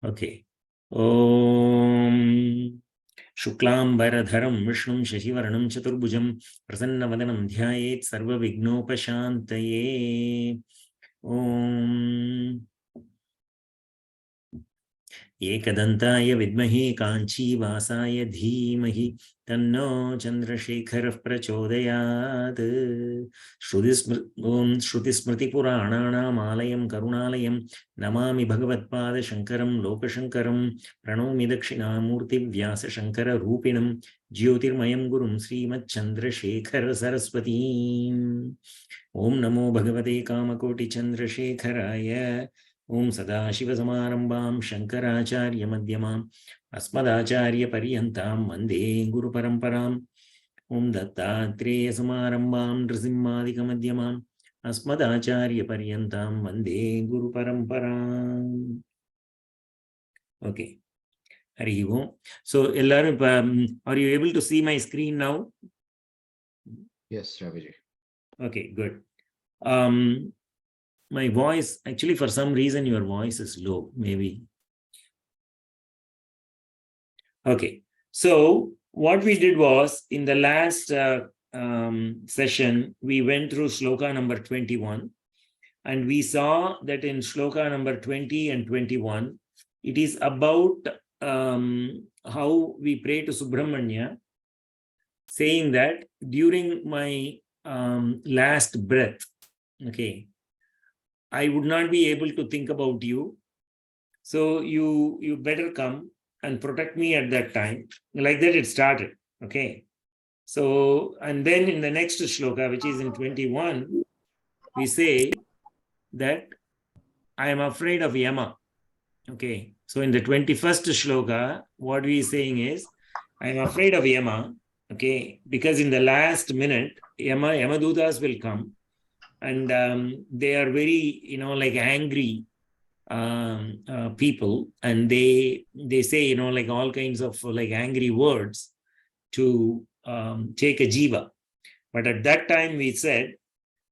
Okay. Om Shuklambaradharam Vishnum Shashivaranam Chaturbhujam Prasanna Dhyayet Sarva Vignopashantaye. Om एकदन्ताय विद्महे काञ्चीवासाय धीमहि तन्नो चन्द्रशेखरः प्रचोदयात्। ॐ श्रुतिस्मृतिपुराणानामालयं करुणालयं नमामि भगवत्पादशङ्करं लोकशङ्करं प्रणौमि दक्षिणामूर्तिव्यासशङ्कररूपिणं ज्योतिर्मयं गुरुं श्रीमच्छन्द्रशेखरसरस्वतीम्। ॐ नमो भगवते कामकोटिचन्द्रशेखराय। ओम सदाशिवसमारंभां शंकराचार्यमध्यमाम् अस्मदाचार्यपर्यन्तां वन्दे गुरुपरम्पराम्। ओम दत्तात्रेयसमारम्भां नृसिंहादिकमध्यमाम् अस्मदाचार्यपर्यन्तां वन्दे गुरुपरम्पराम्. Okay. Hari Om. So, are you able to see my screen now? Yes, Raviji. Okay, good. My voice, actually, for some reason, your voice is low, maybe. Okay. So what we did was, in the last session, we went through shloka number 21. And we saw that in shloka number 20 and 21, it is about how we pray to Subrahmanya, saying that during my last breath, okay, I would not be able to think about you. So you better come and protect me at that time. Like that it started. Okay. So, and then in the next shloka, which is in 21, we say that I am afraid of Yama. Okay. So in the 21st shloka, what we are saying is, I am afraid of Yama. Okay. Because in the last minute, Yamadutas will come. And they are very, like angry people, and they say, like all kinds of like angry words to take a jiva. But at that time we said,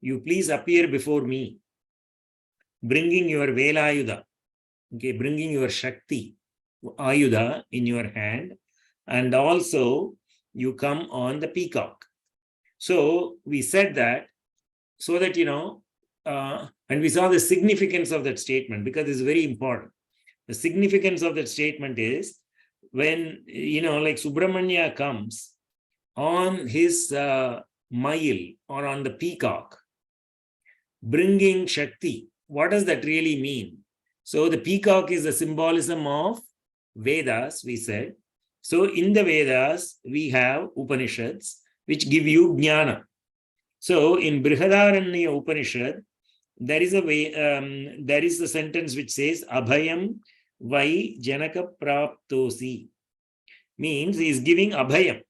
you please appear before me, bringing your Velayuda, okay, bringing your Shakti, Ayuda in your hand, and also you come on the peacock. So we said that, so that, and we saw the significance of that statement, because it's very important. The significance of that statement is when, like Subrahmanya comes on his mail or on the peacock, bringing Shakti. What does that really mean? So the peacock is the symbolism of Vedas, we said. So in the Vedas, we have Upanishads, which give you jnana. So in Brihadaranya Upanishad, there is a sentence which says Abhayam Vai Janaka Praptosi. Means he is giving Abhayam,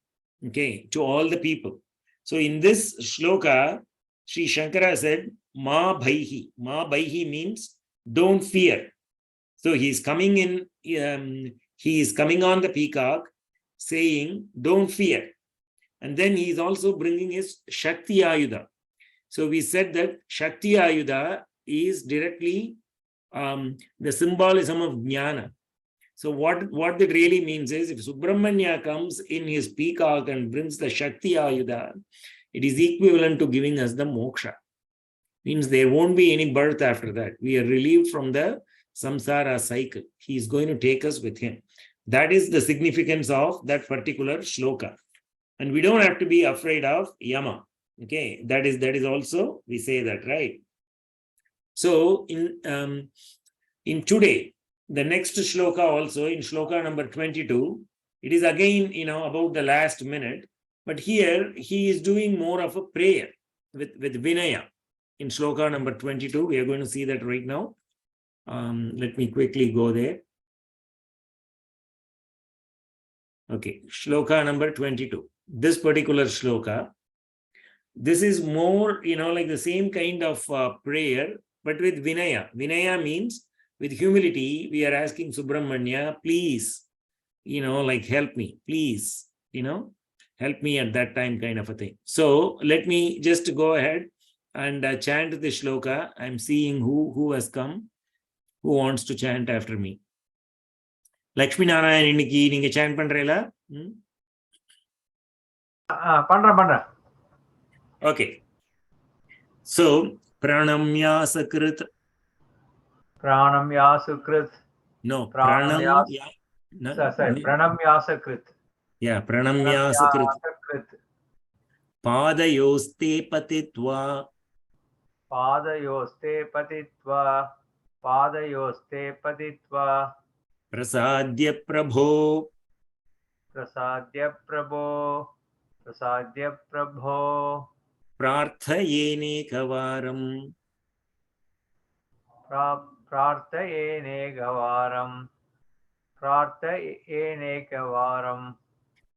okay, to all the people. So in this shloka, Sri Shankara said, Ma Bhaihi. Ma Bhaihi means don't fear. So he is coming in, he is coming on the peacock saying, don't fear. And then he is also bringing his Shakti Ayuda. So we said that Shakti Ayuda is directly the symbolism of Jnana. So what that really means is, if Subrahmanya comes in his peacock and brings the Shakti Ayuda, it is equivalent to giving us the moksha. Means there won't be any birth after that. We are relieved from the samsara cycle. He is going to take us with him. That is the significance of that particular shloka. And we don't have to be afraid of Yama. Okay, that is also, we say that, right? So in today, the next shloka also, in shloka number 22, it is again, about the last minute. But here he is doing more of a prayer with Vinaya. In shloka number 22, we are going to see that right now. Let me quickly go there. Okay, shloka number 22. This particular shloka, this is more, like the same kind of prayer, but with Vinaya. Vinaya means with humility, we are asking Subrahmanya, please, like help me, please, help me at that time, kind of a thing. So let me just go ahead and chant the shloka. I'm seeing who has come, who wants to chant after me. Lakshmi Narayan இன்னைக்கு நீங்க chant பண்றீங்களா? பண்றேன். Okay. So, pranamya sakrit. Pranamya sukrit. No, Pranamya. Sorry, no. pranamya sakrit. Yeah, pranamya sakrit. Sakrit. Padayoste patitva. Padayoste patitva. Padayoste patitva. Prasadya prabho. Prasadya prabho. Prasadya prabho. Prarthayenekavaram. Prarthayenekavaram. Prarthayenekavaram.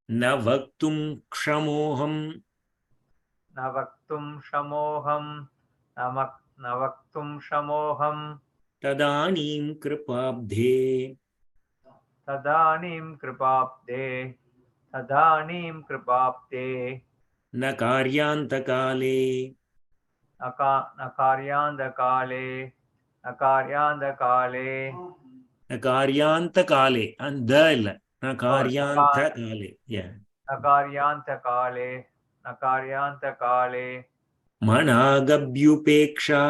Na vaktum kshamoham. Navaktum shamoham. Navaktum shamoham. Tadanim kripabdhe. Tadanim kripapte. Tadanim kripapte. Na karyantakale. Nakaryandakale. Nakaryandakale. Na karyantakale. And the illa. Na karyantakale. Yeah. Nakaryantakale. Nakaryantakale. Managabhyupeksha.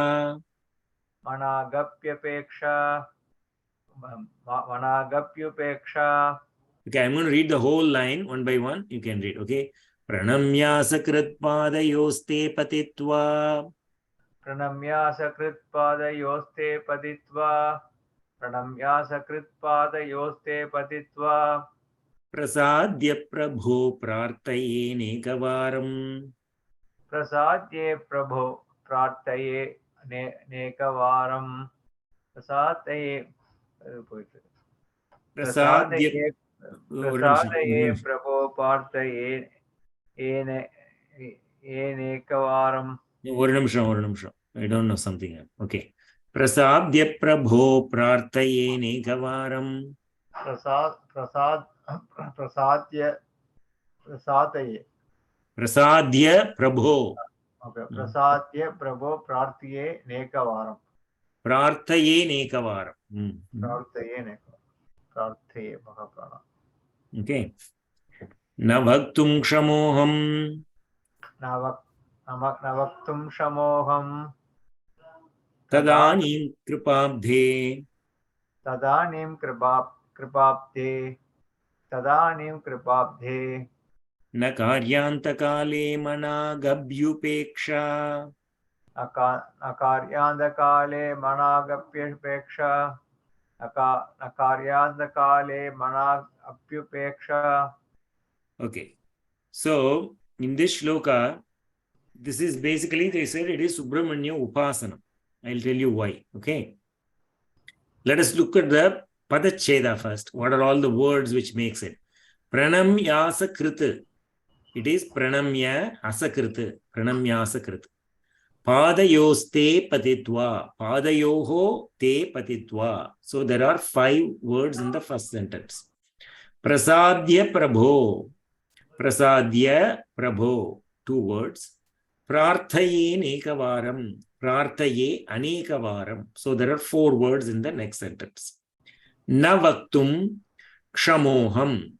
Managapyapeksha. Managapyupeksha. Okay, I'm going to read the whole line one by one. You can read, okay? Pranamya sakrit padayoste patitva. Pranamya sakrit padayoste patitva. Pranamya sakrit padayoste patitva. Prasadya prabho prartaye nekavaram. Prasadye prabho prartaye nekavaram. Prasadye Prasadya prabho prartaye nekavaram. One nimsham. I don't know something else. Okay. Prasadya prabho prartaye nekavaram. Prasadya prabho. Okay. Prasadya prabho prartaye nekavaram. Prartaye nekavaram. Prartaye nekavaram. Prartaye Mahaprana. Okay. Na bhaktum kshamoham. Navaktum shamoham. Tadanim kripabdhe. Tadanim kripabdhe. Tadanim kripabdhe. Na karyantakale managabhyupeksha. Nakaryandakale managapyapeksha. Nakaryandakale managapyapeksha. Okay. So, in this shloka, this is basically, they said it is Subrahmanya Upasana. I'll tell you why. Okay. Let us look at the Padacheda first. What are all the words which makes it? Pranamyasa krita. It is Pranamya asakrita. Pranamyasa krita. Padayoste patitva. Padayoho te patitva. So there are 5 words in the first sentence. Prasadya prabho. Prasadya prabho. 2 words. Prarthaye nekavaram. Prarthaye anekavaram. So there are 4 words in the next sentence. Navaktum kshamoham.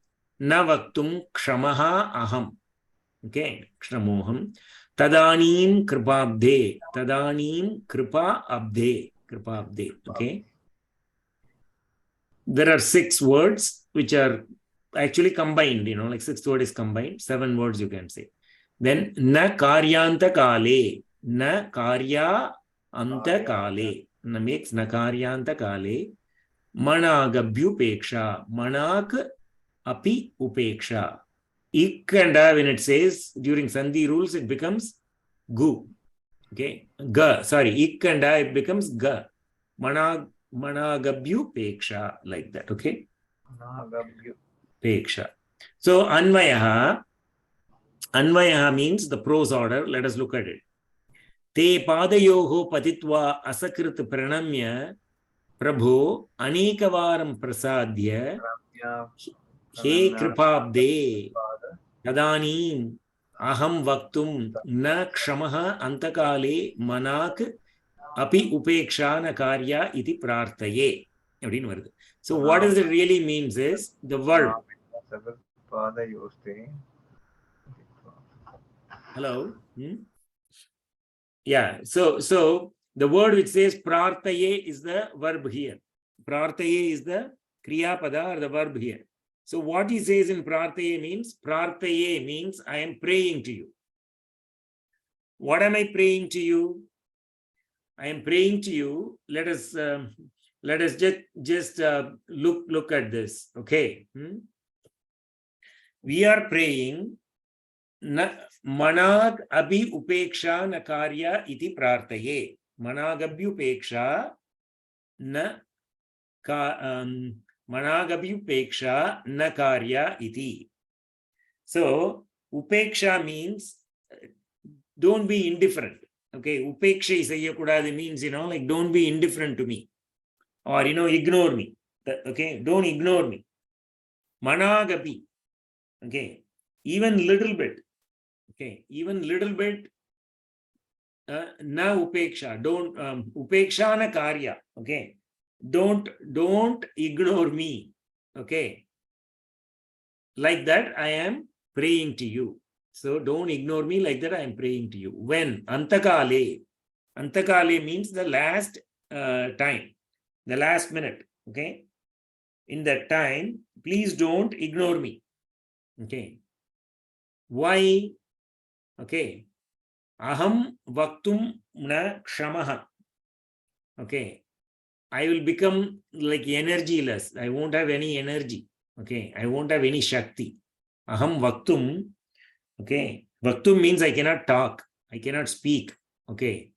Navaktum kshamaha aham. Okay, kshamoham. Tadanim kripabdhe. Tadanim kripa abdhe. Kripa abdhe. Okay. There are 6 words which are actually combined, like 6th word is combined. 7 words you can say. Then na karyanta kale. Na karya anta kale. Na makes na karyanta kale. Managabhyupeksha. Manak api upeksha. Ik and a, when it says during Sandhi rules, it becomes gu. Okay. Ga. Sorry. Ik and a, it becomes ga. Managabhyupeksha. Like that. Okay. Peksha. So Anvayaha. Anvayaha means the prose order. Let us look at it. Te padayoho patitva asakrit pranamya prabho anekavaram prasadya he kripabde tadanim aham vaktum na kshamaha antakale manak api upeksha na karya iti prartaye. So what does it really means is the verb. Hello. Yeah. So the word which says prartaye is the verb here. Prartaye is the kriya pada or the verb here. So what he says in prartaye means I am praying to you. What am I praying to you? I am praying to you. Let us just look at this. Okay. We are praying. Manag abhi upeksha na karya iti prartaye. Managabhyupeksha na managabhyupeksha na karya iti. So upeksha means don't be indifferent. Okay, upeksha seyyakudadu means, like don't be indifferent to me, or ignore me. Okay, don't ignore me. Managapi. Okay, even little bit. Okay, even little bit. Na upeksha. Don't upeksha na karya. Okay, don't ignore me. Okay, like that I am praying to you. So don't ignore me, like that I am praying to you. When? Antakale. Antakale means the last time, the last minute. Okay. In that time, please don't ignore me. Okay. Why? Okay. Aham vaktum na kshamaha. Okay. I will become like energyless. I won't have any energy. Okay. I won't have any shakti. Aham vaktum. Okay. Vaktum means I cannot talk. I cannot speak. Okay.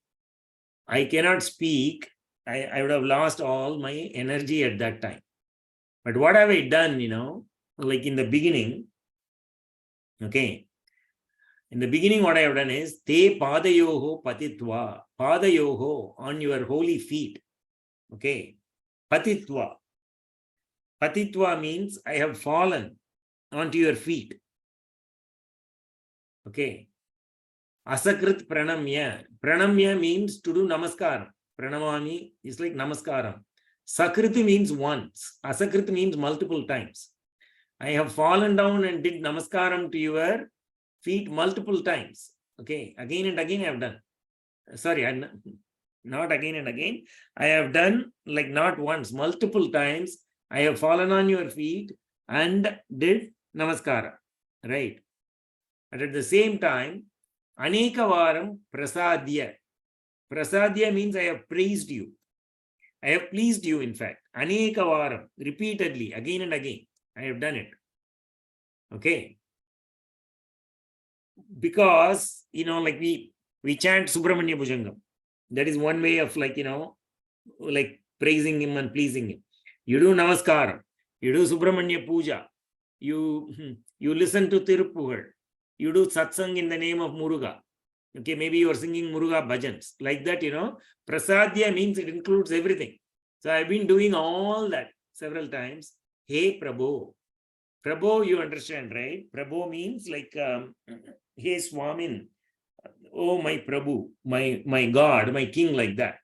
I cannot speak. I would have lost all my energy at that time. But what have I done, like in the beginning? Okay. In the beginning, what I have done is, te padayoho patitva. Padayoho, on your holy feet. Okay. Patitva. Patitva means I have fallen onto your feet. Okay. Asakrit pranamya. Pranamya means to do namaskaram. Pranamami is like namaskaram. Sakriti means once. Asakriti means multiple times. I have fallen down and did namaskaram to your feet multiple times. Okay. Again and again I have done. Sorry, not again and again. I have done like not once, multiple times. I have fallen on your feet and did namaskara. Right. And at the same time, Anekavaram prasadya. Prasadya means I have praised you. I have pleased you, in fact. Anekavaram, repeatedly, again and again. I have done it. Okay. Because, like we chant Subrahmanya Bhujangam. That is one way of like praising him and pleasing him. You do Namaskaram. You do Subrahmanya Puja. You listen to Tirupugal. You do satsang in the name of Muruga. Okay, maybe you are singing Muruga bhajans. Like that, Prasadya means it includes everything. So I've been doing all that several times. Hey Prabhu. Prabhu, you understand, right? Prabhu means like, hey Swamin. Oh, my Prabhu, my God, my King, like that.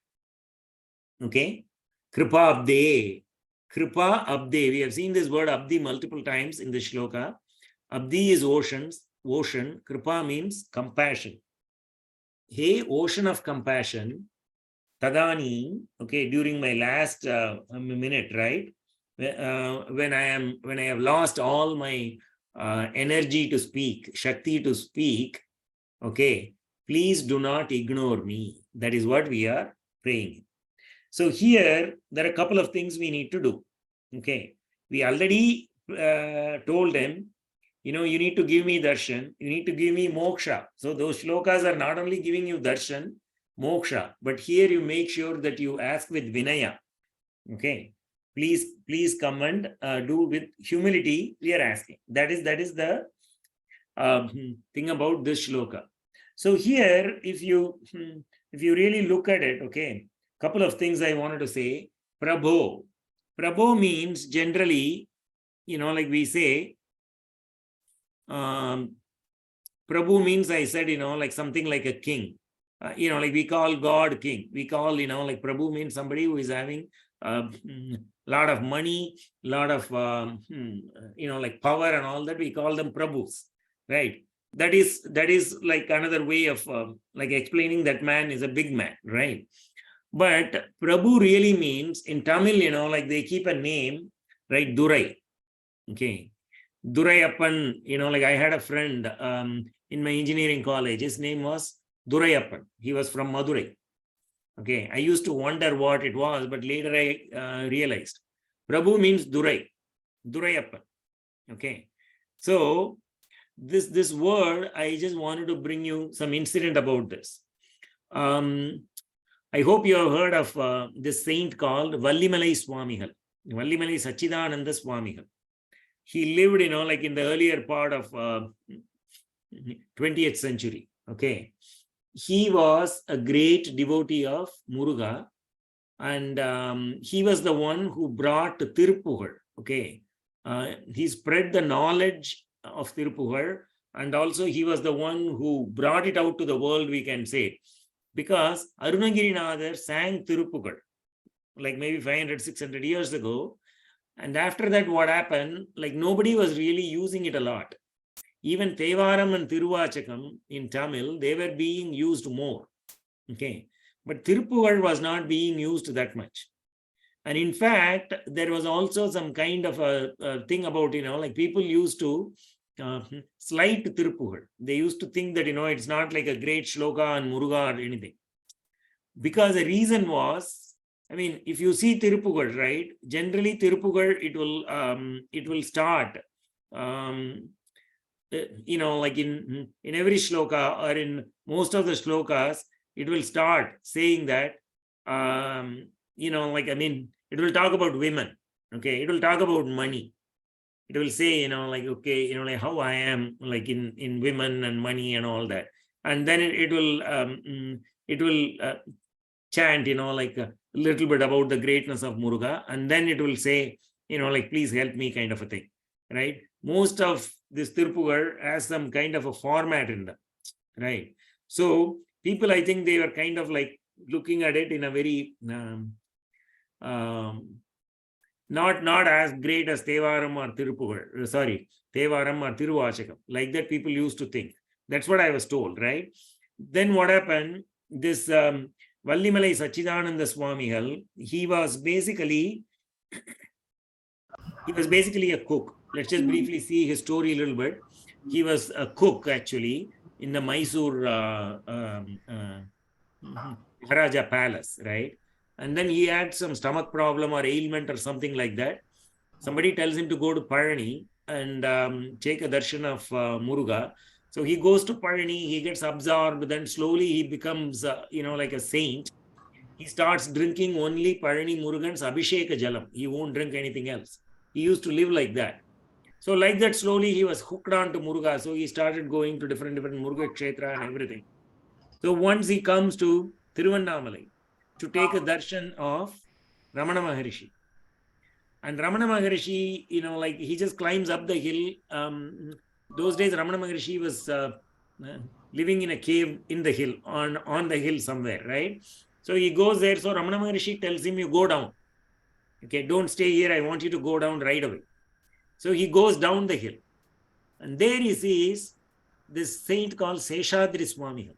Okay? Kripa Abde. Kripa Abde. We have seen this word Abdi multiple times in the shloka. Abdi is ocean. Kripa means compassion. Hey, ocean of compassion. Tadani, okay, during my last minute, right? When I have lost all my energy to speak, Shakti to speak, okay, please do not ignore me. That is what we are praying. So here, there are a couple of things we need to do. Okay, we already told them, you need to give me darshan, you need to give me moksha. So those shlokas are not only giving you darshan, moksha, but here you make sure that you ask with vinaya. Okay, please come and do with humility. We are asking. That is the thing about this shloka. So here, if you really look at it, okay, couple of things I wanted to say. Prabho. Prabho means generally, like we say, Prabhu means, I said, like something like a king. Like we call God king. We call, like Prabhu means somebody who is having lot of money, lot of like power and all that, we call them Prabhus, right? That is like another way of like explaining that man is a big man, right? But Prabhu really means in Tamil, like they keep a name, right? Durai. Okay. Durayappan, like I had a friend in my engineering college. His name was Durayappan. He was from Madurai. Okay. I used to wonder what it was, but later I realized Prabhu means Durai, Durayappan. Okay. So this word, I just wanted to bring you some incident about this. I hope you have heard of this saint called Vallimalai Swamigal. Vallimalai Sachidananda Swamigal. He lived, like in the earlier part of 20th century. Okay. He was a great devotee of Muruga, and he was the one who brought Tiruppugal. Okay. He spread the knowledge of Tiruppugal, and also he was the one who brought it out to the world, we can say, because Arunagirinathar sang Tiruppugal like maybe 500, 600 years ago. And after that, what happened? Like nobody was really using it a lot. Even Tevaram and Tiruvachakam in Tamil, they were being used more. Okay. But Tiruppugal was not being used that much. And in fact, there was also some kind of a thing about, like people used to slight Tiruppugal. They used to think that, it's not like a great shloka and Muruga or anything. Because the reason was, if you see Tiruppugal, right, generally Tiruppugal, it will start, like in every shloka or in most of the shlokas, it will start saying that, it will talk about women. Okay. It will talk about money. It will say, okay, like how I am like in women and money and all that. And then it will chant, like a little bit about the greatness of Muruga. And then it will say, like, please help me kind of a thing, right? Most of this Tiruppugal has some kind of a format in them, right? So people, I think they were kind of like looking at it in a very, not as great as Tevaram or Tiruppugal, Tevaram or Tiruvachakam. Like that people used to think. That's what I was told, right? Then what happened, this Vallimalai Sachidananda Swamigal, he was basically a cook. Let's just briefly see his story a little bit. He was a cook actually in the Mysore Maharaja Palace, right? And then he had some stomach problem or ailment or something like that. Somebody tells him to go to Parani and take a darshan of Muruga. So he goes to Parani, he gets absorbed, then slowly he becomes, like a saint. He starts drinking only Parani Murugan's Abhisheka Jalam. He won't drink anything else. He used to live like that. So like that, slowly he was hooked on to Muruga. So he started going to different Muruga Kshetra and everything. So once he comes to Tiruvannamalai to take a darshan of Ramana Maharishi. And Ramana Maharishi, like he just climbs up the hill. Those days, Ramana Maharishi was living in a cave in the hill, on the hill somewhere, right? So he goes there. So Ramana Maharishi tells him, you go down. Okay, don't stay here. I want you to go down right away. So he goes down the hill. And there he sees this saint called Seshadri Swamigal.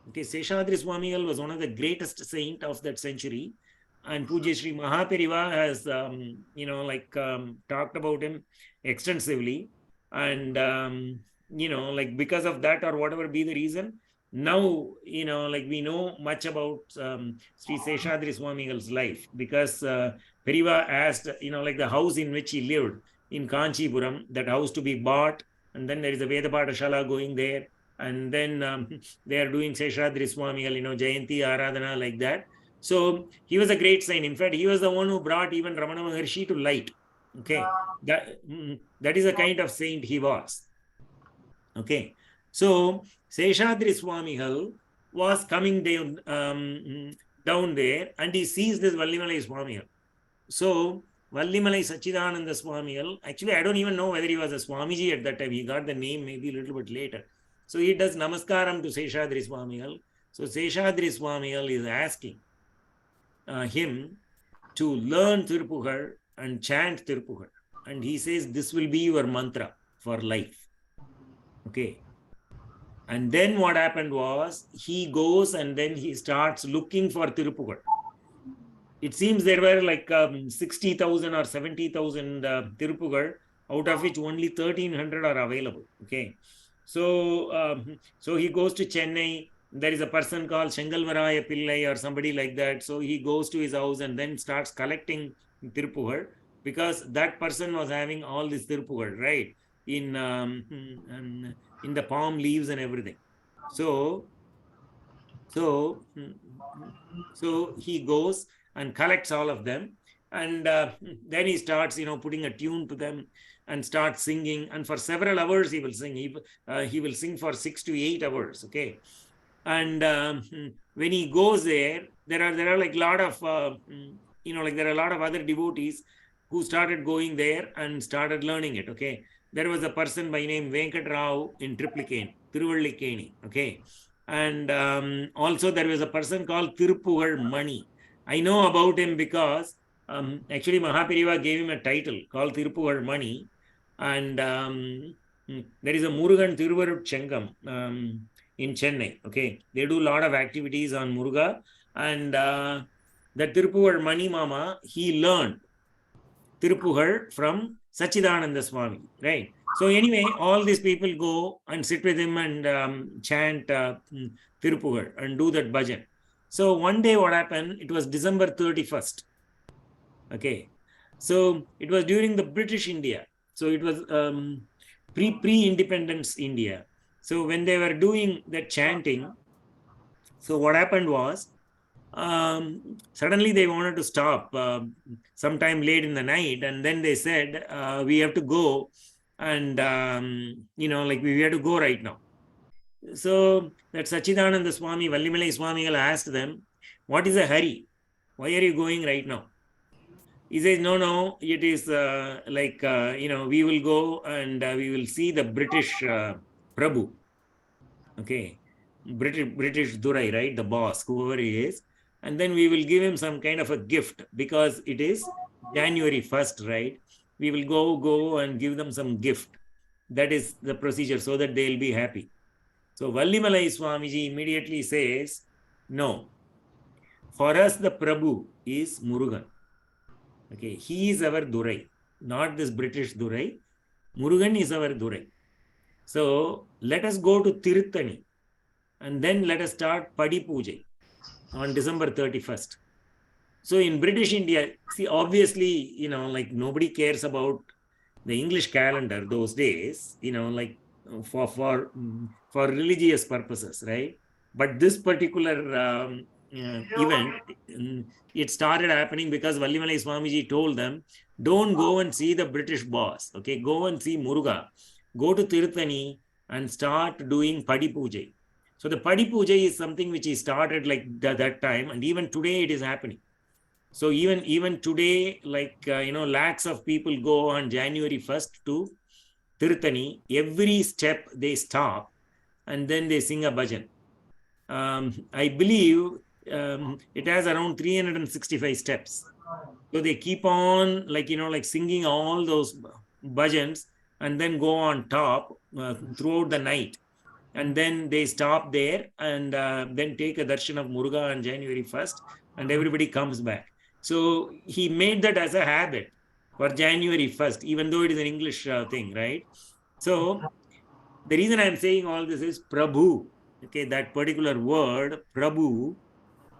Okay, Seshadri Swamigal was one of the greatest saint of that century. And Pujya Shri Mahaperiva has, talked about him extensively. And, because of that or whatever be the reason, now, we know much about Sri Seshadri Swamigal's life because Periva asked, the house in which he lived in Kanchipuram, that house to be bought. And then there is a Veda Patashala going there. And then they are doing Seshadri Swamigal, Jayanti, Aradhana, like that. So he was a great saint. In fact, he was the one who brought even Ramana Maharshi to light. Okay. That is the kind of saint he was. Okay. So Seshadri Swamigal was coming down there and he sees this Vallimalai Swamigal. So Vallimalai Sachidananda Swamigal, actually, I don't even know whether he was a Swamiji at that time. He got the name maybe a little bit later. So he does Namaskaram to Seshadri Swamigal. So Seshadri Swamigal is asking him to learn Tirupuzhar and chant Tirupuzhar. And he says, this will be your mantra for life. Okay. And then what happened was, he goes and then he starts looking for Tirupuzhar. It seems there were like 60,000 or 70,000 Tirupuzhar, out of which only 1,300 are available. Okay. So he goes to Chennai. There is a person called Shengalvaraya Pillai or somebody like that. So he goes to his house and then starts collecting Tirupuzhar, because that person was having all this Tirupuzhar, right? In the palm leaves and everything. So he goes and collects all of them, and then he starts, putting a tune to them and starts singing. And for several hours he will sing. He will sing for 6 to 8 hours. Okay. And when he goes there are like a lot of there are a lot of other devotees who started going there and started learning it. Okay. There was a person by name Venkat Rao in Triplicane, Tiruvallikeni. Okay. And also there was a person called Tirupuzhar Mani. I know about him because actually Mahaperiva gave him a title called Tirupuzhar Mani. And there is a Murugan Tiruvarutchengam in Chennai. Okay. They do a lot of activities on Muruga. And that Tirupuzhar Mani Mama, he learned Tirupuzhar from Sachidananda Swami, right? So anyway, all these people go and sit with him and chant Tirupuzhar and do that bhajan. So one day what happened, it was December 31st. Okay. So it was during the British India. So it was pre-independence India. So when they were doing that chanting, so what happened was, suddenly they wanted to stop sometime late in the night, and then they said, we have to go, and we have to go right now. So that Sachidananda Swami, Vallimalai Swamigal asked them, what is the hurry? Why are you going right now? He says, no, it is we will go and we will see the British Prabhu. Okay. British Durai, right? The boss, whoever he is. And then we will give him some kind of a gift, because it is January 1st, right? We will go and give them some gift. That is the procedure, so that they'll be happy. So Vallimalai Swamiji immediately says, no. For us, the Prabhu is Murugan. Okay, he is our Durai, not this British Durai. Murugan is our Durai. So let us go to Tirthani, and then let us start Padi Pujai on December 31st. So in British India, see, obviously, nobody cares about the English calendar those days, for religious purposes, right? But this particular event, it started happening because Vallimalai Swamiji told them, don't go and see the British boss. Okay, go and see Muruga. Go to Tirthani and start doing Padi Pujai. So the Padi Puja is something which he started like that time, and even today it is happening. So even today, lakhs of people go on January 1st to Tirthani. Every step they stop and then they sing a bhajan. I believe it has around 365 steps. So they keep on singing all those bhajans and then go on top throughout the night. And then they stop there and then take a darshan of Muruga on January 1st, and everybody comes back. So he made that as a habit for January 1st, even though it is an English thing, right? So the reason I'm saying all this is Prabhu, okay, that particular word, Prabhu,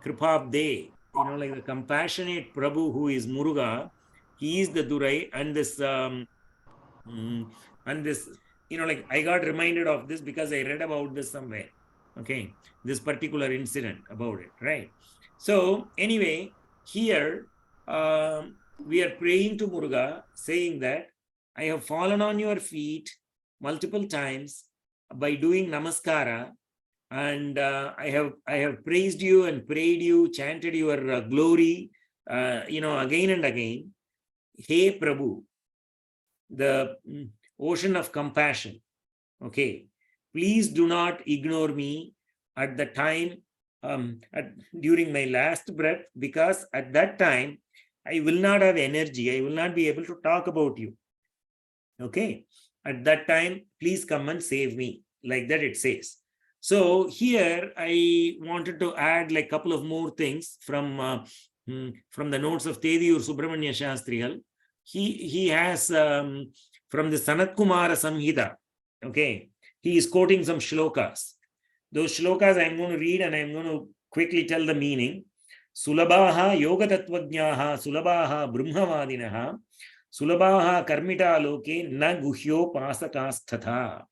Kripabde, the compassionate Prabhu who is Muruga, he is the Durai, and this, I got reminded of this because I read about this somewhere. Okay, this particular incident about it, right? So anyway, here we are praying to Muruga, saying that I have fallen on your feet multiple times by doing namaskara, and I have praised you and prayed you, chanted your glory, again and again. Hey Prabhu, the ocean of compassion, okay, please do not ignore me at the time, during my last breath, because at that time I will not have energy. I will not be able to talk about you. Okay. At that time, please come and save me. Like that it says. So here I wanted to add like a couple of more things from the notes of Tediyur Subramanya Shastriyal. He has from the Sanat Kumara Samhita. Okay. He is quoting some shlokas. Those shlokas I'm going to read and I'm going to quickly tell the meaning. Sulabhaha yoga tattvajnaha sulabhaha brahmavadinaha sulabhaha karmita loke na guhyo pasakasthatha.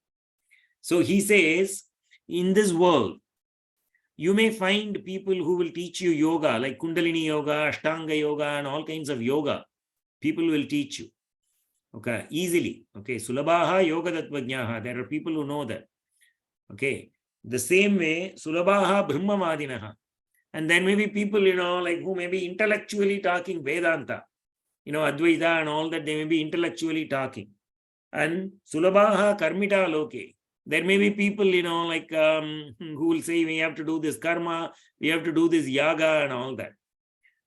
So he says, in this world, you may find people who will teach you yoga, like Kundalini yoga, Ashtanga yoga, and all kinds of yoga. People will teach you. Okay, easily. Okay, Sulabhaha yoga tattvajnaha. There are people who know that. Okay, the same way, Sulabhaha brahmavadinaha. And then maybe people, like who may be intellectually talking Vedanta, Advaita and all that, they may be intellectually talking. And Sulabhaha karmita loke. There may be people, who will say we have to do this karma, we have to do this yaga and all that.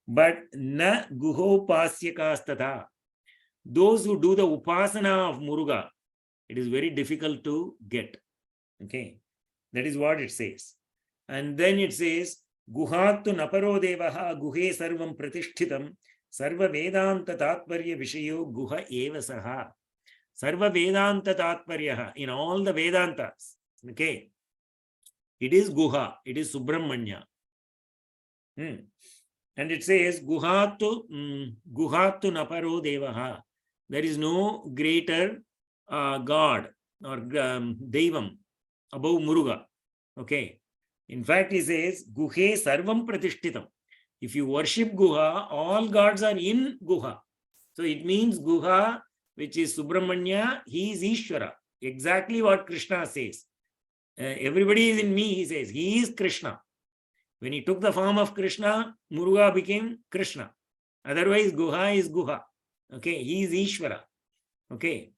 But na guho pasyakastata. Those who do the upasana of Muruga, it is very difficult to get. Okay. That is what it says. And then it says, Guhattu naparo devaha guhe sarvam pratishtitam sarva vedanta tatparya vishayo guha eva saha. Sarva Vedanta Tatparyaha, in all the Vedantas, okay, it is Guha, it is Subrahmanya. And it says, Guhatu Naparo Devaha. There is no greater God or Devam above Muruga. Okay. In fact, he says, Guhe Sarvam Pratishtitam. If you worship Guha, all gods are in Guha. So it means Guha, which is Subrahmanya, he is Ishvara. Exactly what Krishna says. Everybody is in me, he says. He is Krishna. When he took the form of Krishna, Muruga became Krishna. Otherwise, Guha is Guha. Okay, he is Ishvara. Okay.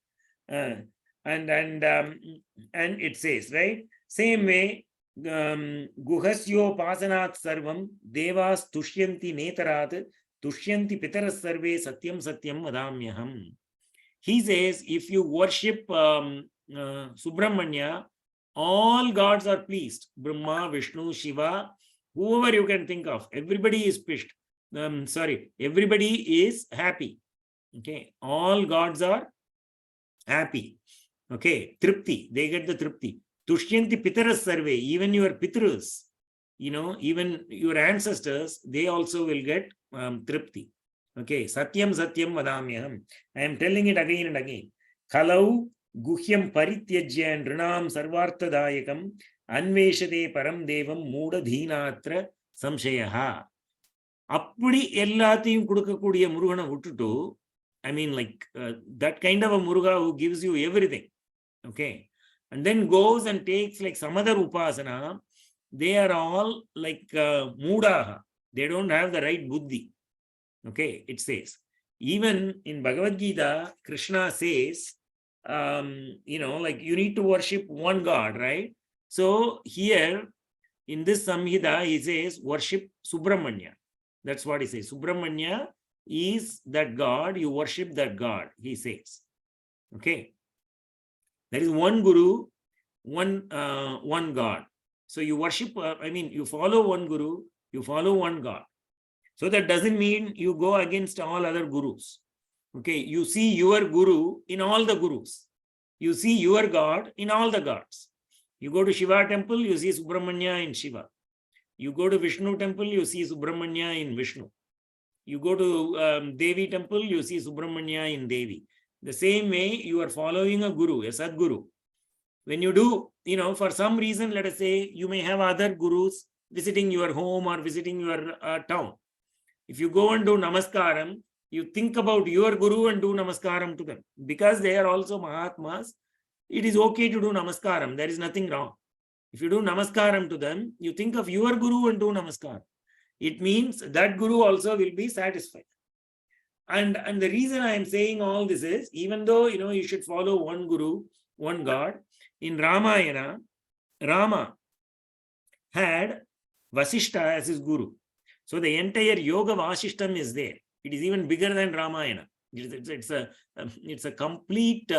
And it says, right? Same way, Guhasyo pasanat sarvam devas tushyanti netarat tushyanti pitaras sarve satyam satyam vadamyaham. He says, if you worship Subramanya, all gods are pleased. Brahma, Vishnu, Shiva, whoever you can think of. Everybody is pissed. Everybody is happy. Okay. All gods are happy. Okay. Tripti. They get the Tripti. Tushyanti Pitaras Sarve. Even your Pitrus, even your ancestors, they also will get Tripti. Okay, Satyam Satyam Vadamyaham. I am telling it again and again. Khalau Guhyam Parityajya and Rinam Sarvartadayakam Anveshade Param Devam Muda Dhinatra Samshayaha. Appadi Ellatiyum Kudukakuriya Murugana Vututu. I mean, that kind of a Muruga who gives you everything. Okay. And then goes and takes like some other Upasana. They are all like Mudaha. They don't have the right Buddhi. Okay, it says. Even in Bhagavad Gita, Krishna says, you need to worship one God, right? So here, in this Samhita, he says, worship Subramanya. That's what he says. Subramanya is that God, you worship that God, he says. Okay. There is one Guru, one God. So you worship, you follow one Guru, you follow one God. So that doesn't mean you go against all other gurus. Okay, you see your Guru in all the Gurus. You see your God in all the gods. You go to Shiva temple, you see Subramanya in Shiva. You go to Vishnu temple, you see Subramanya in Vishnu. You go to Devi temple, you see Subramanya in Devi. The same way, you are following a Guru, a Sadguru. When you do, for some reason, let us say, you may have other Gurus visiting your home or visiting your town. If you go and do Namaskaram, you think about your Guru and do Namaskaram to them. Because they are also Mahatmas, it is okay to do Namaskaram. There is nothing wrong. If you do Namaskaram to them, you think of your Guru and do Namaskaram. It means that Guru also will be satisfied. And the reason I am saying all this is, even though, you should follow one Guru, one God, in Ramayana, Rama had Vasishta as his Guru. So the entire Yoga Vasishtam is there. It is even bigger than Ramayana. It's a complete,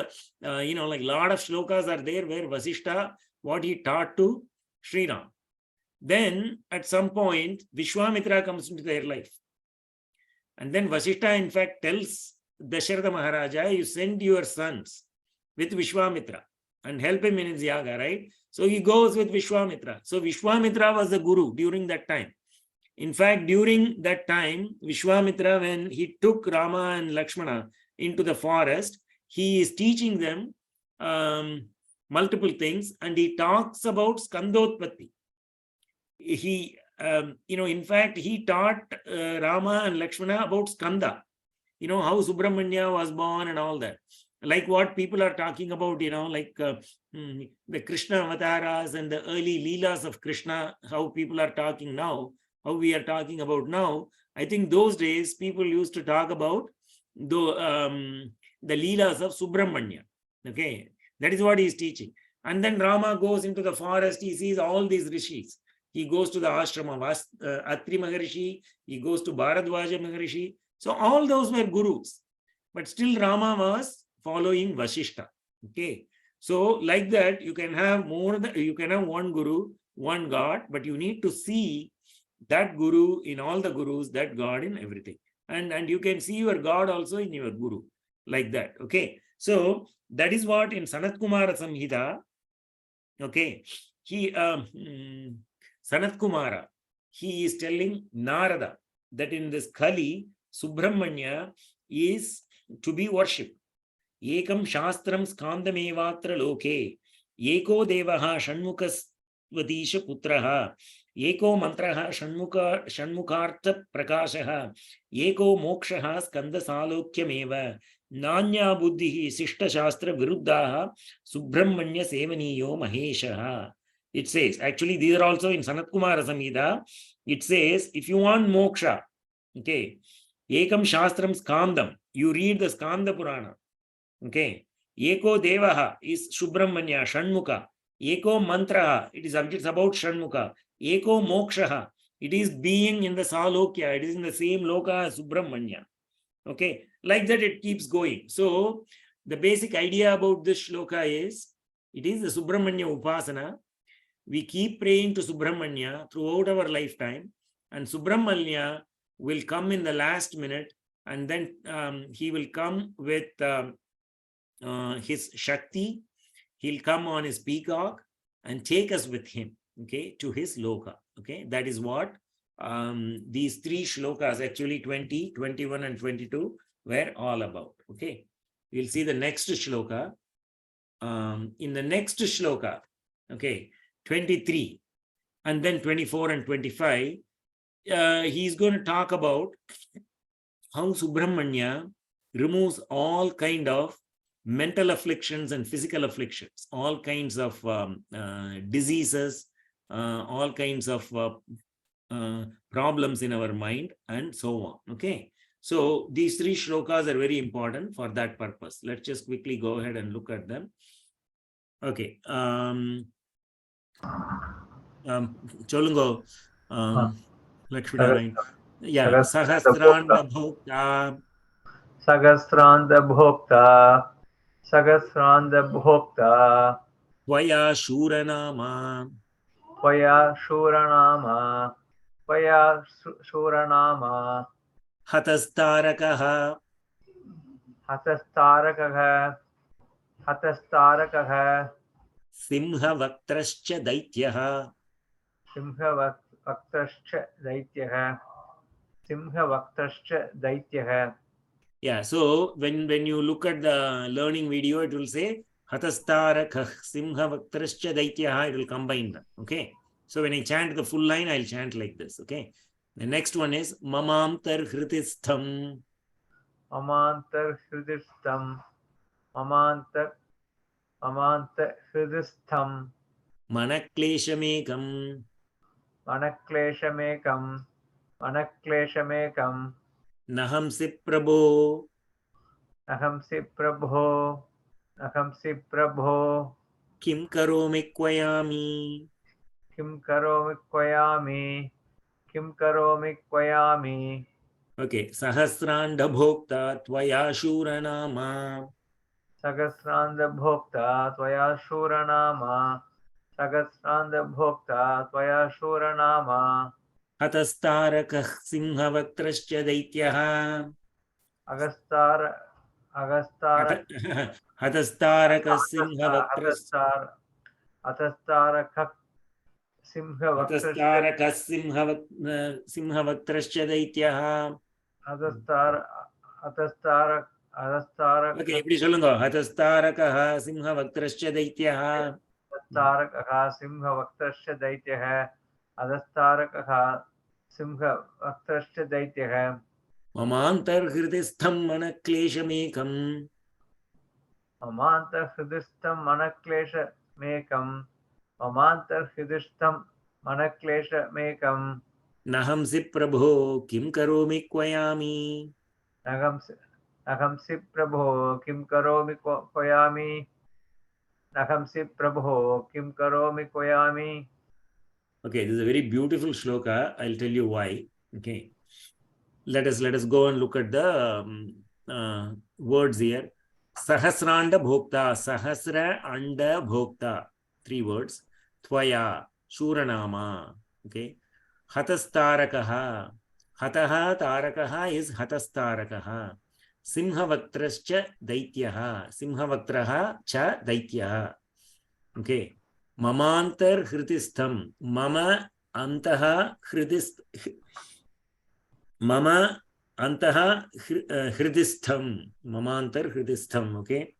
like lot of shlokas are there where Vasishtha, what he taught to Sri Ram. Then at some point, Vishwamitra comes into their life. And then Vasishtha, in fact, tells Dasharatha Maharaja, you send your sons with Vishwamitra and help him in his yaga, right? So he goes with Vishwamitra. So Vishwamitra was the guru during that time. In fact, during that time, Vishwamitra, when he took Rama and Lakshmana into the forest, he is teaching them multiple things, and he talks about Skandotpatti. He, in fact, he taught Rama and Lakshmana about Skanda, how Subrahmanya was born and all that. Like what people are talking about, like the Krishna avatars and the early leelas of Krishna, how people are talking now, how we are talking about now. I think those days people used to talk about the leelas of Subrahmanya. Okay, that is what he is teaching. And then Rama goes into the forest, he sees all these rishis. He goes to the ashrama of Atri Maharishi, he goes to Bharadwaja Maharishi. So all those were gurus, but still Rama was following Vasishtha. Okay, so like that, you can have you can have one guru, one God, but you need to see that guru in all the gurus, that God in everything. And you can see your God also in your guru, like that. Okay, so that is what in Sanat Kumara Samhita, okay, he Sanat Kumara, he is telling Narada that in this Kali, Subrahmanya is to be worshipped. Ekam Shastram Skandamevatra Loke, Eko Devaha Shanmukasvatisha Putraha, Eko Mantraha Shanmukartha Prakashaha, Eko Mokshaha Skanda Salokyameva, Nanya Buddhihi Sishta Shastra Viruddaha, Subramanya Sevaniyo Maheshaha. It says, actually, these are also in Sanat Kumara Samhita. It says, if you want moksha, okay, Ekam Shastram Skandam, you read the Skanda Purana. Okay, Eko Devaha is Subramanya, Shanmuka. Eko Mantraha, it's about Shanmuka. Eko Mokshaha, it is being in the Salokya, it is in the same Loka as Subramanya. Okay, like that it keeps going. So, the basic idea about this shloka is, it is the Subramanya Upasana. We keep praying to Subrahmanya throughout our lifetime, and Subrahmanya will come in the last minute, and then he will come with his Shakti. He'll come on his peacock and take us with him, okay, to his Loka. Okay, that is what these three shlokas, actually 20, 21, and 22, were all about. Okay, we'll see the next shloka. In the next shloka, okay, 23 and then 24 and 25, he's going to talk about how Subrahmanya removes all kind of mental afflictions and physical afflictions, all kinds of diseases, all kinds of problems in our mind, and so on. Okay, so these three shlokas are very important for that purpose. Let's just quickly go ahead and look at them. Okay, Cholungo, Lakshmi, yeah, Sahasranda Bhokta, Sahasranda Bhokta, Sahasranda Bhokta, Vaya Shuranama, Vaya Shuranama, Vaya Shuranama, Hatastarakaha, Hatastarakaha, Hatastarakaha, Simha Vaktrascha Daityaha. Simha Vaktrascha Daityaha, Simha Vaktrascha Daityaha. Yeah, so when you look at the learning video, it will say Hatastarakah Simha Vaktrascha Daityaha, it will combine them. Okay, so when I chant the full line, I'll chant like this. Okay, the next one is Mamamtar Hritistham, Amantar Hridistham, Amantar Hridistham, Manakleshamekam, Manakleshamekam, Manakleshamekam, Nahamsi Prabho, Ahamsi Prabho, Ahamsi Prabho, Kim Karomi Kwayami, Kim Karomi Kwayami, Kim Karomi Kwayami, Okay. Sahasranda bhokta tvaya shura nama. Sagasranda bhokta tvaya shura nama. Sagasranda bhokta tvaya shura nama. Hatastaraka simhavaktrascha daityaha. Agastara Hatastaraka simhavaktrascha. Atastarakak Simhavaktrashya Hatastaraka simhavaktrascha daityaha. Atastar Atastarak Okay, Atastarak எப்படி சொல்லுங்க? Hatastaraka simhavaktrascha daityaha. Atastarakah Simhavaktrashya Daityah Atastarakah Simhavaktrashya Daityah Mamantar hridistham manakleshamekam. Mamantar Hridistam Manaklesha Mekam Mamantar Hridistam Manaklesha Mekam Nahamsi prabho kim karomi kvayami. Nahamsi Prabho Kim Karomi Koyami Nahamsi Prabho Kim Karomi Koyami. Okay, this is a very beautiful shloka. I'll tell you why. Okay, let us go and look at the words here. Sahasranda bhokta, sahasra anda bhokta. 3 words. Tvaya, shuranama. Okay. Hatastarakaha. Hataha tarakaha is hatastarakaha. Simhavaktrascha daityaha. Simhavaktraha cha daityaha. Okay. Mamantar hritistham. Mama antaha hritist. Mama antaha hridistham. Mamantar hridistham. Okay.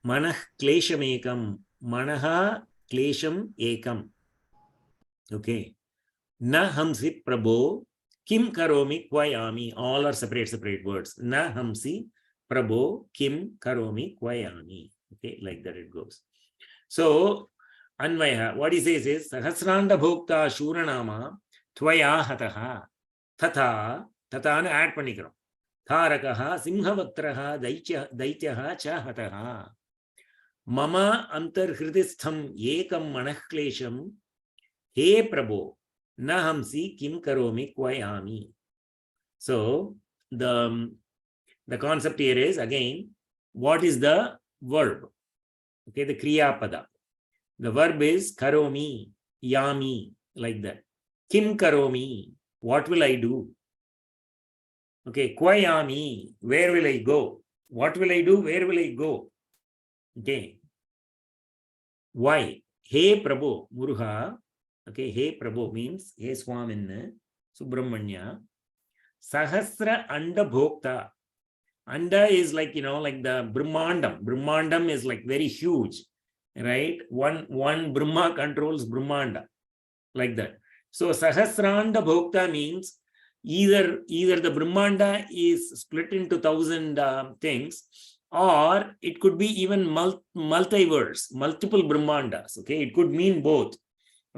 Manah klesham ekam. Manaha klesham ekam. Okay. Na hamsi prabho kim karomi kvayami. All are separate words. Na hamsi prabho kim karomi kvayami. Okay, like that it goes. So, Anvaya, what he says is Sahasranda bhokta shuranama tvaya hataha. Tata, tatana add பண்ணிக்கிறோம். Tharakaha simhavaktraha daityaha cha hataha. Mama antar hridistham ekam manahklesham. He Prabho, nahamsi kim karomi kvayami. So, the concept here is again, what is the verb? Okay, the kriya pada. The verb is karomi, yami, like that. Kim karomi, what will I do? Okay, kvayami, where will I go? What will I do? Where will I go? Okay. Why? He Prabhu, Muruha. Okay, He Prabhu means He Swamin, Subrahmanya. Sahasra anda bhokta. Anda is like, like the Brahmandam. Brahmandam is like very huge, right? One Brahma controls Brahmanda, like that. So Sahasranda bhokta means either the Brahmanda is split into 1,000 things, or it could be even multiverse, multiple Brahmandas. Okay, it could mean both.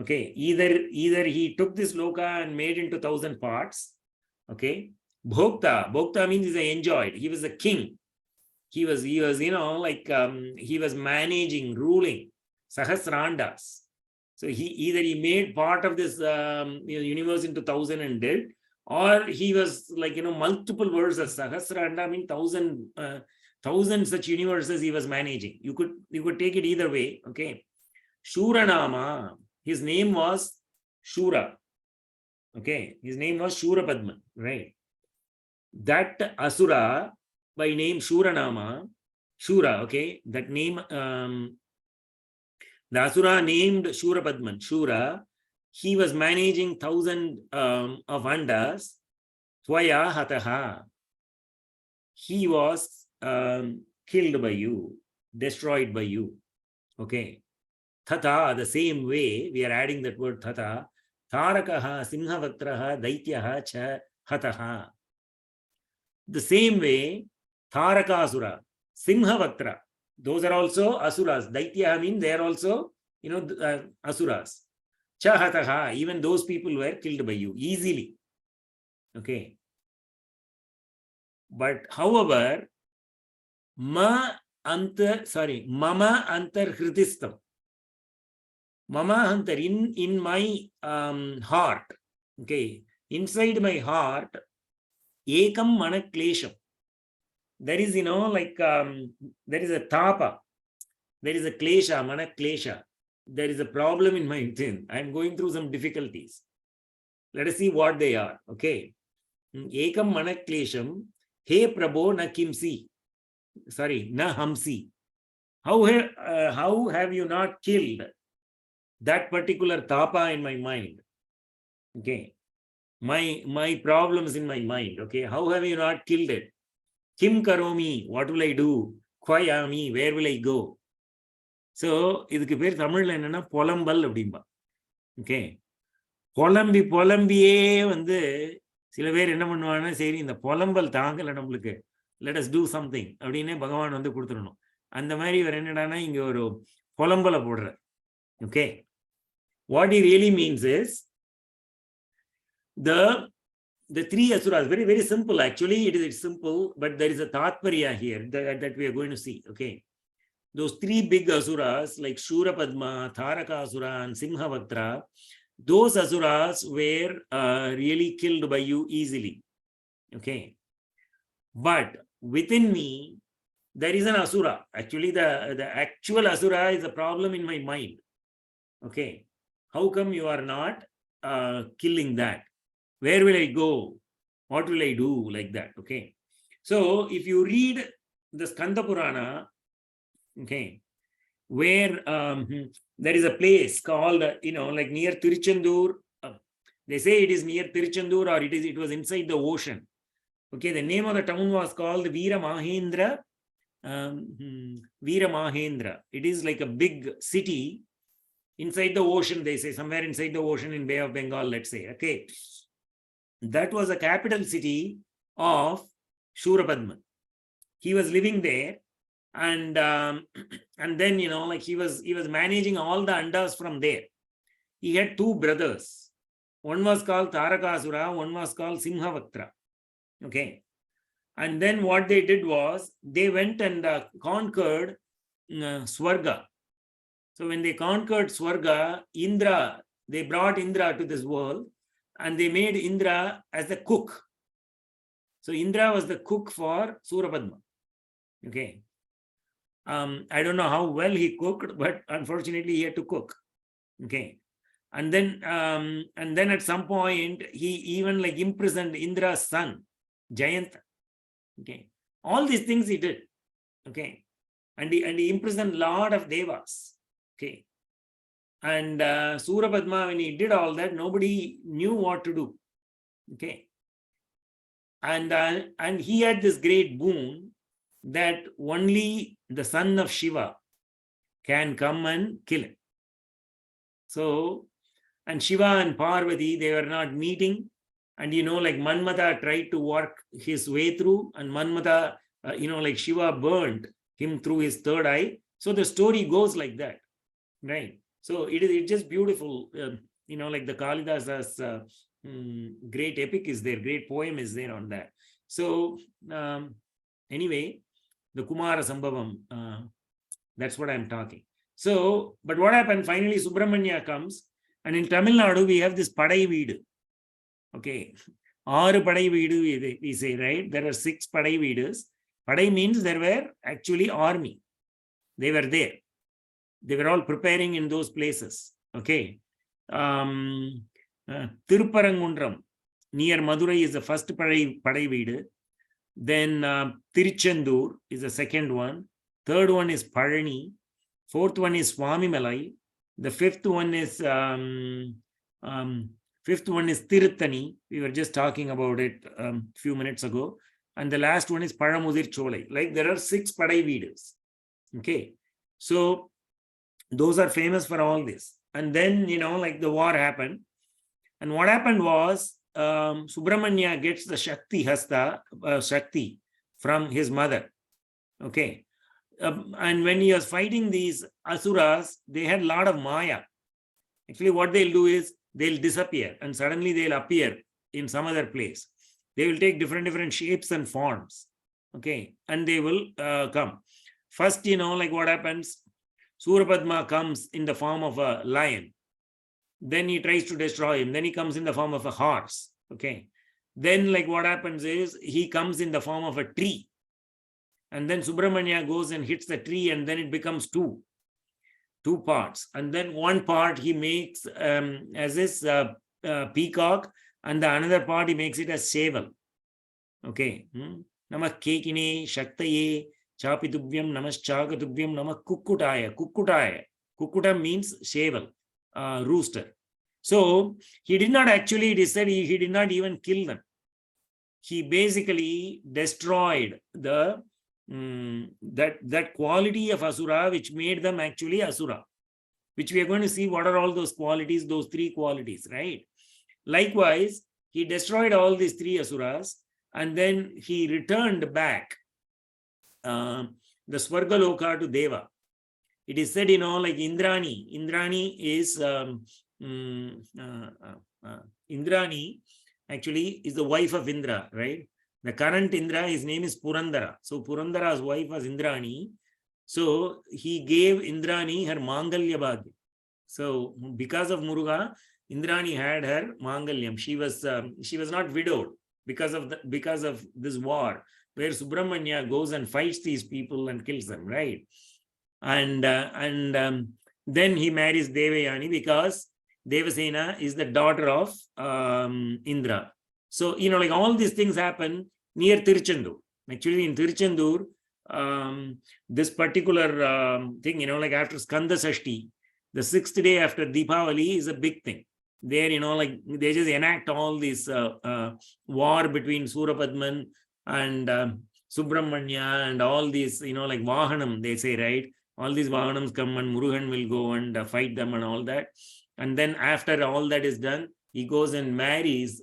Okay, either he took this loka and made into 1,000 parts. Okay, bhokta means he enjoyed. He was a king. He was he was managing, ruling Sahasrandas. So he made part of this universe into 1,000 and did, or he was like multiple verses. Sahasranda means 1,000 such universes he was managing. You could take it either way. Okay, Shuranama. His name was Shura. Okay, his name was Shura Padman, right? That Asura by name Shuranama, Shura, okay, that name, the Asura named Shura Padman, Shura, he was managing 1,000 of andas, Tvaya Hataha. He was killed by you, destroyed by you, okay. Tata, the same way, we are adding that word Tata. Tarakaha, Simhavaktraha, Daityaha, Cha, Hataha. The same way, Tarakasura, Simhavaktra, those are also Asuras. Daityaha means they are also, Asuras. Cha, Hataha, even those people were killed by you easily. Okay. But however, Mama antar hridistam. Mama antar, in my heart, okay, inside my heart, Ekam mana klesham. There is, there is a tapa. There is a klesha, mana klesha. There is a problem in my within. I am going through some difficulties. Let us see what they are. Okay. Ekam mana klesham. He Prabho na kimsi. Sorry, na hamsi. How have you not killed that particular tapa in my mind? Okay. My problems in my mind. Okay. How have you not killed it? Kim karomi, what will I do? Kwayami, where will I go? So, இதுக்கு பேர் தமிழ்ல என்னன்னா புலம்பல் அப்படிம்பா. Okay, புலம்பியே வந்து சில பேர் என்ன பண்ணுவாங்கன்னா, சரி இந்த புலம்பல் தாங்கல நம்மளுக்கு, let us do something அப்படின்னு பகவான் வந்து கொடுத்துடணும். அந்த மாதிரி இவர் என்னடானா இங்க ஒரு புலம்பலை போடுறார். Okay, what he really means is the three asuras, very, very simple. Actually, it is simple, but there is a tatparya here that we are going to see. Okay. Those three big asuras like Shurapadma, Tarakasura, and Simhavatra, those asuras were really killed by you easily. Okay. But within me, there is an asura. Actually, the actual asura is a problem in my mind. Okay. How come you are not killing that? Where will I go? What will I do? Like that. Okay. So if you read the Skanda Purana, okay, where there is a place called, like near Tiruchendur. They say it is near Tiruchendur or it was inside the ocean. Okay, the name of the town was called Veera Mahendra. Veera Mahendra. It is like a big city inside the ocean, they say, somewhere inside the ocean in Bay of Bengal, let's say. Okay. That was a capital city of Shurapadma. He was living there, and then like he was managing all the andas from there. He had two brothers. One was called Tarakasura, one was called Simhavatra. Okay. And then what they did was they went and conquered Swarga. So when they conquered Swarga, Indra, they brought Indra to this world. And they made Indra as the cook. So Indra was the cook for Surapadma. Okay. I don't know how well he cooked, but unfortunately he had to cook. Okay. And then at some point he even like imprisoned Indra's son, Jayanta. Okay. All these things he did. Okay. And he imprisoned a lot of devas. Okay. And Surapadma, when he did all that, nobody knew what to do. Okay. And he had this great boon that only the son of Shiva can come and kill him. So, and Shiva and Parvati, they were not meeting. And like Manmata tried to work his way through, and Manmata, like Shiva burned him through his third eye. So the story goes like that. Right. So it's just beautiful, like the Kalidasa's great epic is there, great poem is there on that. So anyway, the Kumara Sambhavam, that's what I'm talking. So, but what happened, finally Subrahmanya comes, and in Tamil Nadu we have this Padai Veedu. Okay, Aru Padai Veedu we say, right? There are 6 Padai Veedus. Padai means there were actually army. They were there. They were all preparing in those places. Okay. Tirupparangundram near Madurai is the first Padai Veedu. Then Tiruchendur is the second one. Third one is Palani. Fourth one is Swamimalai. The fifth one is Tiruttani. We were just talking about it a few minutes ago. And the last one is Paramudir Cholai. Like there are 6 Padai Veedus. Okay. So those are famous for all this. And then, like the war happened. And what happened was, Subrahmanya gets the Shakti from his mother. Okay. And when he was fighting these Asuras, they had a lot of Maya. Actually, what they'll do is, they'll disappear and suddenly they'll appear in some other place. They will take different shapes and forms. Okay. And they will come. First, like what happens, Surapadma comes in the form of a lion. Then he tries to destroy him. Then he comes in the form of a horse. Okay. Then like what happens is he comes in the form of a tree. And then Subramanya goes and hits the tree, and then it becomes two parts. And then one part he makes as this peacock, and the another part he makes it as Seval. Okay. Namah Kekine Shaktaye Chapitubyam Namaschakatubyam Namah Kukkutaya. Kukkuta means Seval, rooster. So he did not actually, it is said he did not even kill them. He basically destroyed the that quality of Asura which made them actually Asura, which we are going to see what are all those qualities, those three qualities, right? Likewise, he destroyed all these three Asuras, and then he returned back the Swargaloka to Deva. It is said, like Indrani is Indrani actually is the wife of Indra, right? The current Indra, his name is Purandara. So Purandara's wife was Indrani. So he gave Indrani her Mangalya Bhagya. So because of Muruga, Indrani had her Mangalyam. She was not widowed because of this war where Subramanya goes and fights these people and kills them, right? And then he marries Devayani because Devasena is the daughter of Indra. So, like all these things happen near Tiruchendur. Actually, in Tiruchendur, this particular thing, like after Skanda Sashti, the 6th day after Deepavali is a big thing. There, like they just enact all this war between Surapadman and Subramanya and all these, like Vahanam, they say, right? All these Vahanams come and Murugan will go and fight them and all that. And then after all that is done, he goes and marries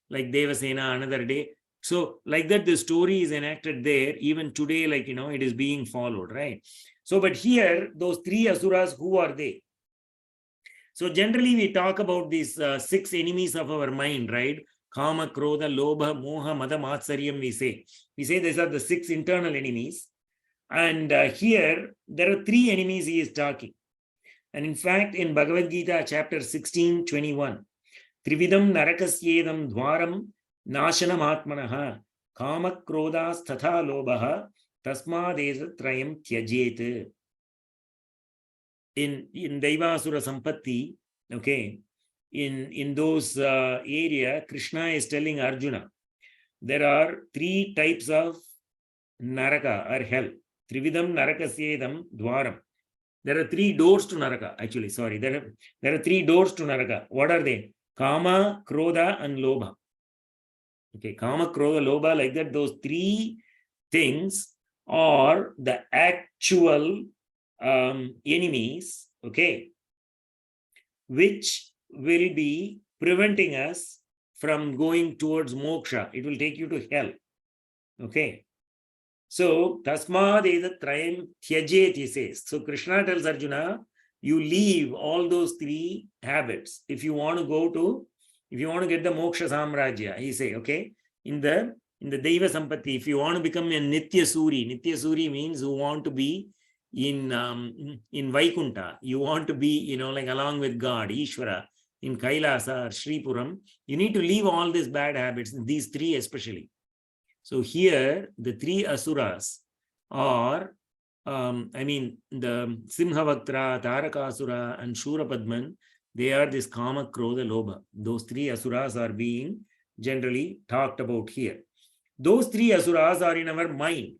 like Devasena another day. So like that, the story is enacted there. Even today, like, it is being followed, right? So, but here, those three Asuras, who are they? So generally, we talk about these 6 enemies of our mind, right? Kama, Krodha, Lobha, Moha, Mada, Matsaryam, we say. We say these are the 6 internal enemies. And here, there are 3 enemies he is talking. And in fact, in Bhagavad Gita, chapter 16:21, Trividam Narakasyedam Dwaram Nashanam Atmanaha Kama Krodhas Tatha Lobaha Tasmadesa Trayam Tyajet. In Daivasura Sampatti, okay, in those area, Krishna is telling Arjuna, there are 3 types of Naraka or hell. Trividam Narakasyedam Dwaram. There are 3 doors to Naraka. Actually, sorry, there are 3 doors to Naraka. What are they? Kama, Krodha, and Lobha. Okay, Kama, Krodha, Lobha, like that, those 3 things are the actual enemies, okay, which will be preventing us from going towards moksha. It will take you to hell. Okay. So, Tasmad Eda Trayam Tyajet, he says. So, Krishna tells Arjuna, you leave all those 3 habits. If you want to get the moksha samrajya, he say, okay, in the Deiva Sampatti, if you want to become a Nitya Suri means who want to be in Vaikunta, you want to be, like along with God, Ishvara, in Kailasa or Shripuram, you need to leave all these bad habits, these 3 especially. So here, the 3 Asuras are, the Simhavaktra, Tarakasura, and Shurapadman, they are this Kama, Krodha, Lobha. Those 3 Asuras are being generally talked about here. Those 3 Asuras are in our mind.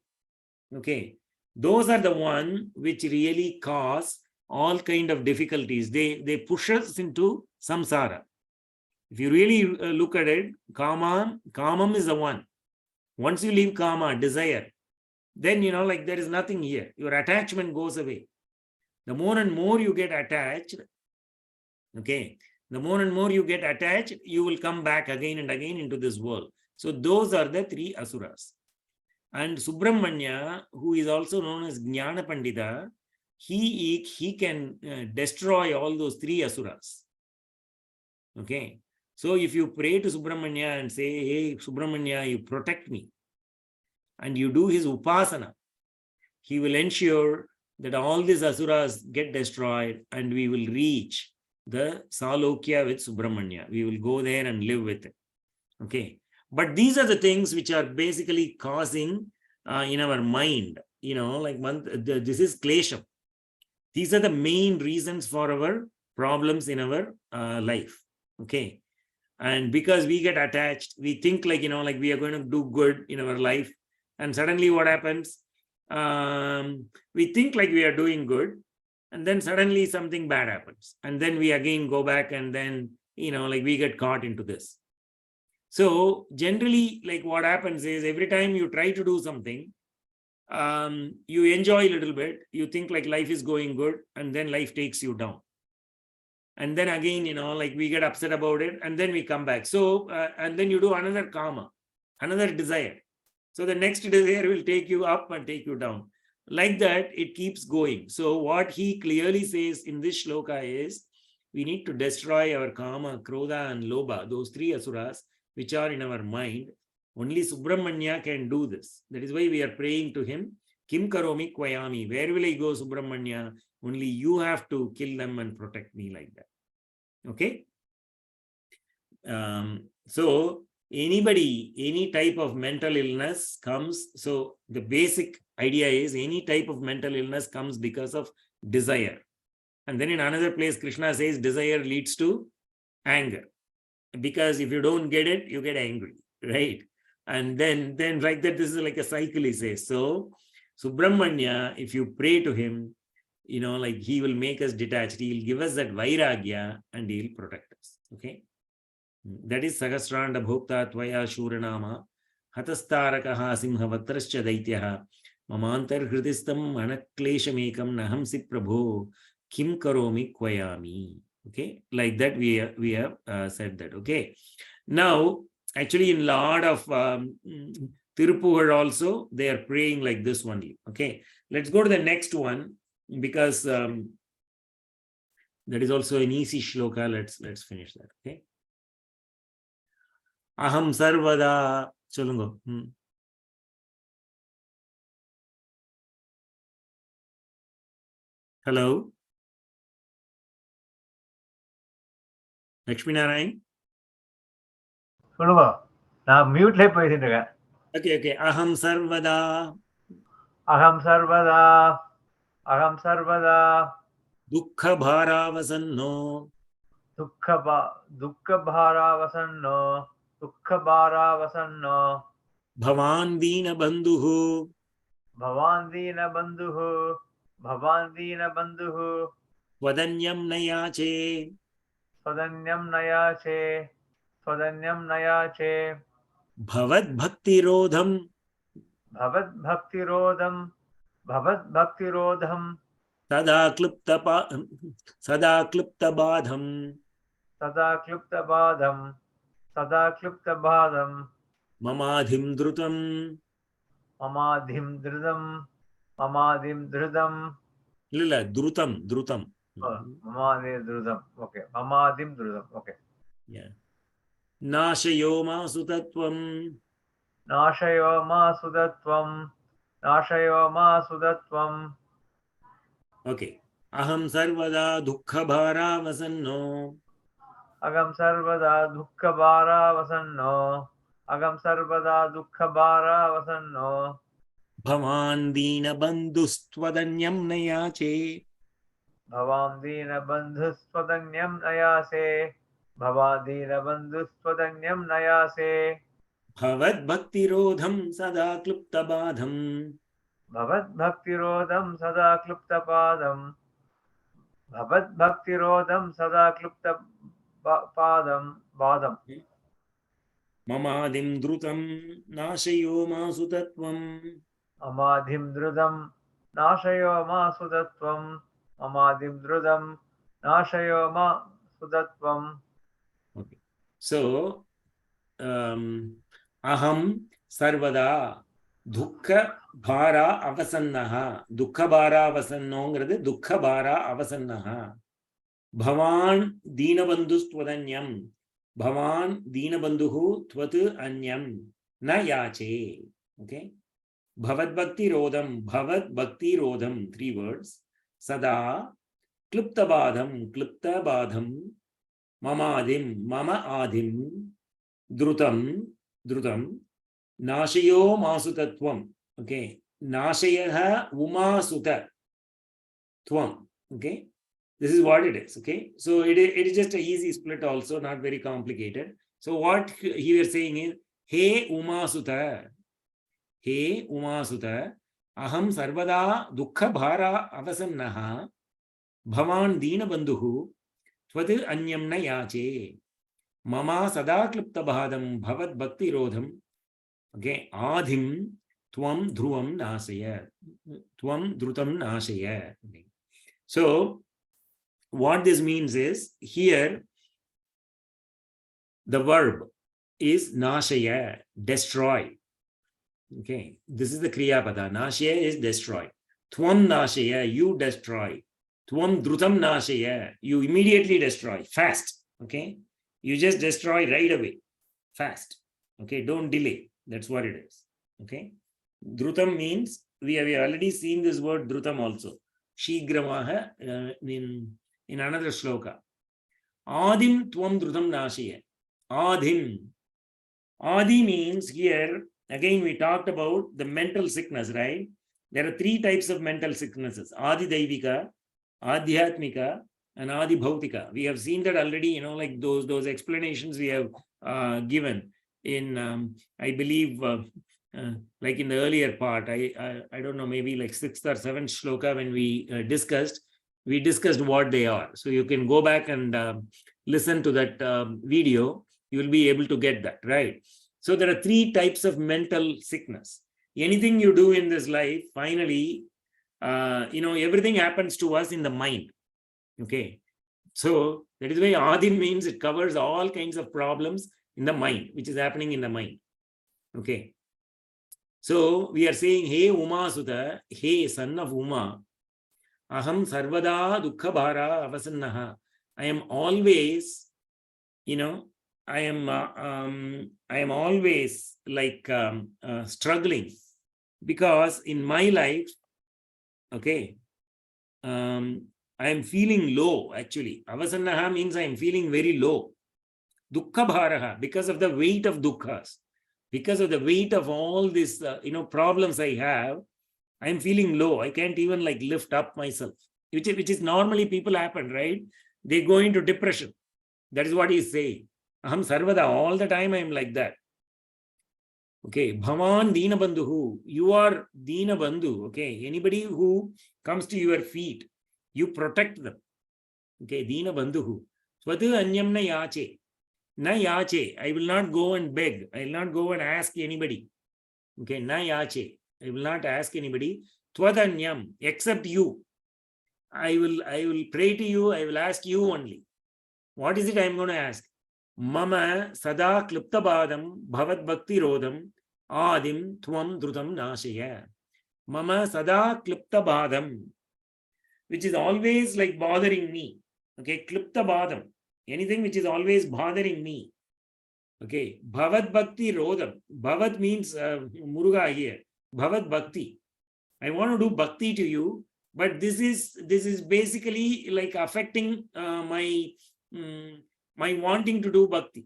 Okay. Those are the one which really cause all kind of difficulties. They push us into samsara. If you really look at it, kamam is the one. Once you leave kama, desire, then, like there is nothing here. Your attachment goes away. The more and more you get attached, okay, the more and more you get attached, you will come back again and again into this world. So those are the 3 Asuras. And Subramanya, who is also known as Jnana Pandita, he can destroy all those 3 Asuras. Okay. So if you pray to Subramanya and say, hey, Subramanya, you protect me, and you do his upasana, he will ensure that all these Asuras get destroyed and we will reach the Salokya with Subramanya. We will go there and live with it. Okay. But these are the things which are basically causing in our mind, like this is klesham. These are the main reasons for our problems in our life. Okay. And because we get attached, we think like, like we are going to do good in our life. And suddenly what happens? We think like we are doing good. And then suddenly something bad happens. And then we again go back and then, like we get caught into this. So generally, like what happens is every time you try to do something, you enjoy a little bit, you think like life is going good, and then life takes you down. And then again, like we get upset about it, and then we come back. So, and then you do another karma, another desire. So the next desire will take you up and take you down. Like that, it keeps going. So what he clearly says in this shloka is, we need to destroy our kama, krodha, and lobha, those three asuras, which are in our mind. Only Subrahmanya can do this. That is why we are praying to him. Kim karomi kvayami. Where will I go, Subrahmanya? Only you have to kill them and protect me, like that. Okay. So anybody, any type of mental illness comes. So the basic idea is any type of mental illness comes because of desire. And then in another place, Krishna says desire leads to anger. Because if you don't get it, you get angry, right? And then like that, this is like a cycle, he says. So Subrahmanya, if you pray to him, like he will make us detached. He will give us that vairagya and he will protect us. Okay. That is Sahasranda Bhokta Tvaya Shuranama Hatastarakaha Simhavatrascha Daityaha Mamantar Hridistam Anakleshamekam Nahamsi Prabho Kim Karomi Kvayami. Okay, like that we have said that. Okay, now actually in lot of Tirupugar also they are praying like this only. Okay, let's go to the next one because that is also an easy shloka. Let's finish that. Okay. Aham sarvada cholungo. Hello. Lakshmi Narayan. சொல்லுங்க, நான் மியூட்ல பேசிட்டு இருக்கேன். Okay. Aham sarvada. அகம் சர்வதா, அகம் சர்வதா. Dukkha bharavasanno. दुःख भारावसन्नो, दुःख भारावसन्नो. Bhavan dina bandhuhu. भवान् दीन बन्धुः, भवान् दीन बन्धुः. Vadanyam nayache. स्वदन्यं नयाचे, स्वदन्यं नयाचे. Bhavad bhaktirodham. भवद्भक्तिरोधं, भवद्भक्तिरोधं. Sada klipta badham. सदा क्लुप्तबाधं, सदा क्लुप्तबाधं. Mamadhim drutam. ममाधिं धृतं, ममाधिं धृतं. Lila drutam. ममाधिं धृतं. ओके, ममाधिं धृतं. ओके. Yeah. Nashayoma sutatvam. नाशयो मा सुदत्वं, नाशयो मा सुदत्वं. Okay. Aham sarvada dukkha bharavasanno. अगम सर्वदा दुःखभारावसन्नो, अगम सर्वदा दुःखभारावसन्नो. Bhavan dina bandhustvadanyam nayache. भवां दीनबन्धुस्त्वदन्यं नयासे, भवां दीनबन्धुस्त्वदन्यं नयासे. Bhavad bhaktirodham sada klipta badham. भवद्भक्तिरोधं सदा क्लुप्तपादं, भवद्भक्तिरोधं सदा क्लुप्तपादं बादं. Mamadim drutam nashayoma sutatvam. ममाधिं धृतं नाशयो मा सुदत्वं, ममाधिं धृतं नाशयो मा सुदत्वं. Okay. So, aham sarvada dukkha bhara avasannaha. Dukkha bhara avasannongiradhu dukkha bhara avasannaha. Bhavan deenabandhustvadanyam. Bhavan deenabandhuhu tvat anyam na yache. Okay. Bhavad bhakti rodham. Bhavad bhakti rodham. 3 words. Sada klipta badham. Mamadim, mama adim, drutam, Drutam. Nashayo Masutatvam. Okay. Nashayaha Umasuta Tvam. Okay. This is what it is. Okay. So it is just an easy split also, not very complicated. So what he was saying is, He Umasuta. He Umasuta. Aham Sarvada Dukkha Bhara Avasannaha Bhavan Dina Bandhuhu Tvad Anyam Na Yache Mama Sada Klipta Bhadam Bhavat Bhakti Rodham. Okay. Adhim Tvam Dhruvam Nasaya. Tvam Dhrutam Nasaya. Okay. So what this means is, here the verb is Nashaya, destroy. Okay, this is the Kriya Pada. Nashaya is destroy. Tvam Nashaya, you destroy. Tvam Dhrutam Nashaya, you immediately destroy, fast. Okay, you just destroy right away, fast. Okay, don't delay. That's what it is. Okay, Dhrutam means, we have already seen this word Dhrutam also. Shigramaha in another shloka. Adim Tvam Dhrutam Nashaya. Adhim. Adi means, here, again we talked about the mental sickness, right? There are three types of mental sicknesses. Adi Daivika, Adhyatmika, and Adi Bhautika. We have seen that already, like those explanations we have given in, I believe, like in the earlier part, I don't know, maybe like 6th or 7th shloka when we discussed what they are. So you can go back and listen to that video. You will be able to get that, right? So there are three types of mental sickness. Anything you do in this life, finally, everything happens to us in the mind. Okay. So that is why Adin means it covers all kinds of problems in the mind, which is happening in the mind. Okay. So we are saying, Hey Uma Sudha, Hey son of Uma, Aham Sarvada Dukkha Bhara Avasannaha. I am always, I am always like struggling, because in my life, okay, I am feeling low actually. Avasannaha means I am feeling very low. Dukkha Bharaha, because of the weight of dukkhas, because of the weight of all these problems I have, I am feeling low. I can't even like lift up myself, which is normally people happen, right? They go into depression. That is what he is saying. Aham Sarvada, all the time I am like that. Okay, Bhavan Dina Bandhuhu, you are Dina Bandhu. Okay, anybody who comes to your feet, you protect them. Okay, Dina Bandhuhu. Svatu Anyam Na Yache. Na Yache, I will not go and beg. I will not go and ask anybody. Okay, Na Yache, I will not ask anybody. Twadanyam, except you. I will pray to you. I will ask you only. What is it I am going to ask? Mama Sada Klipta Badam Bhavat Bhakti Rodham Adim Tvam Dhrutam Nashaya. Mama Sada Klipta Badam, which is always like bothering me. Okay, Klipta Badam, anything which is always bothering me. Okay, Bhavat Bhakti Rodham. Bhavat means Muruga here. Bhavat Bhakti. I want to do bhakti to you, but this is basically like affecting my wanting to do bhakti.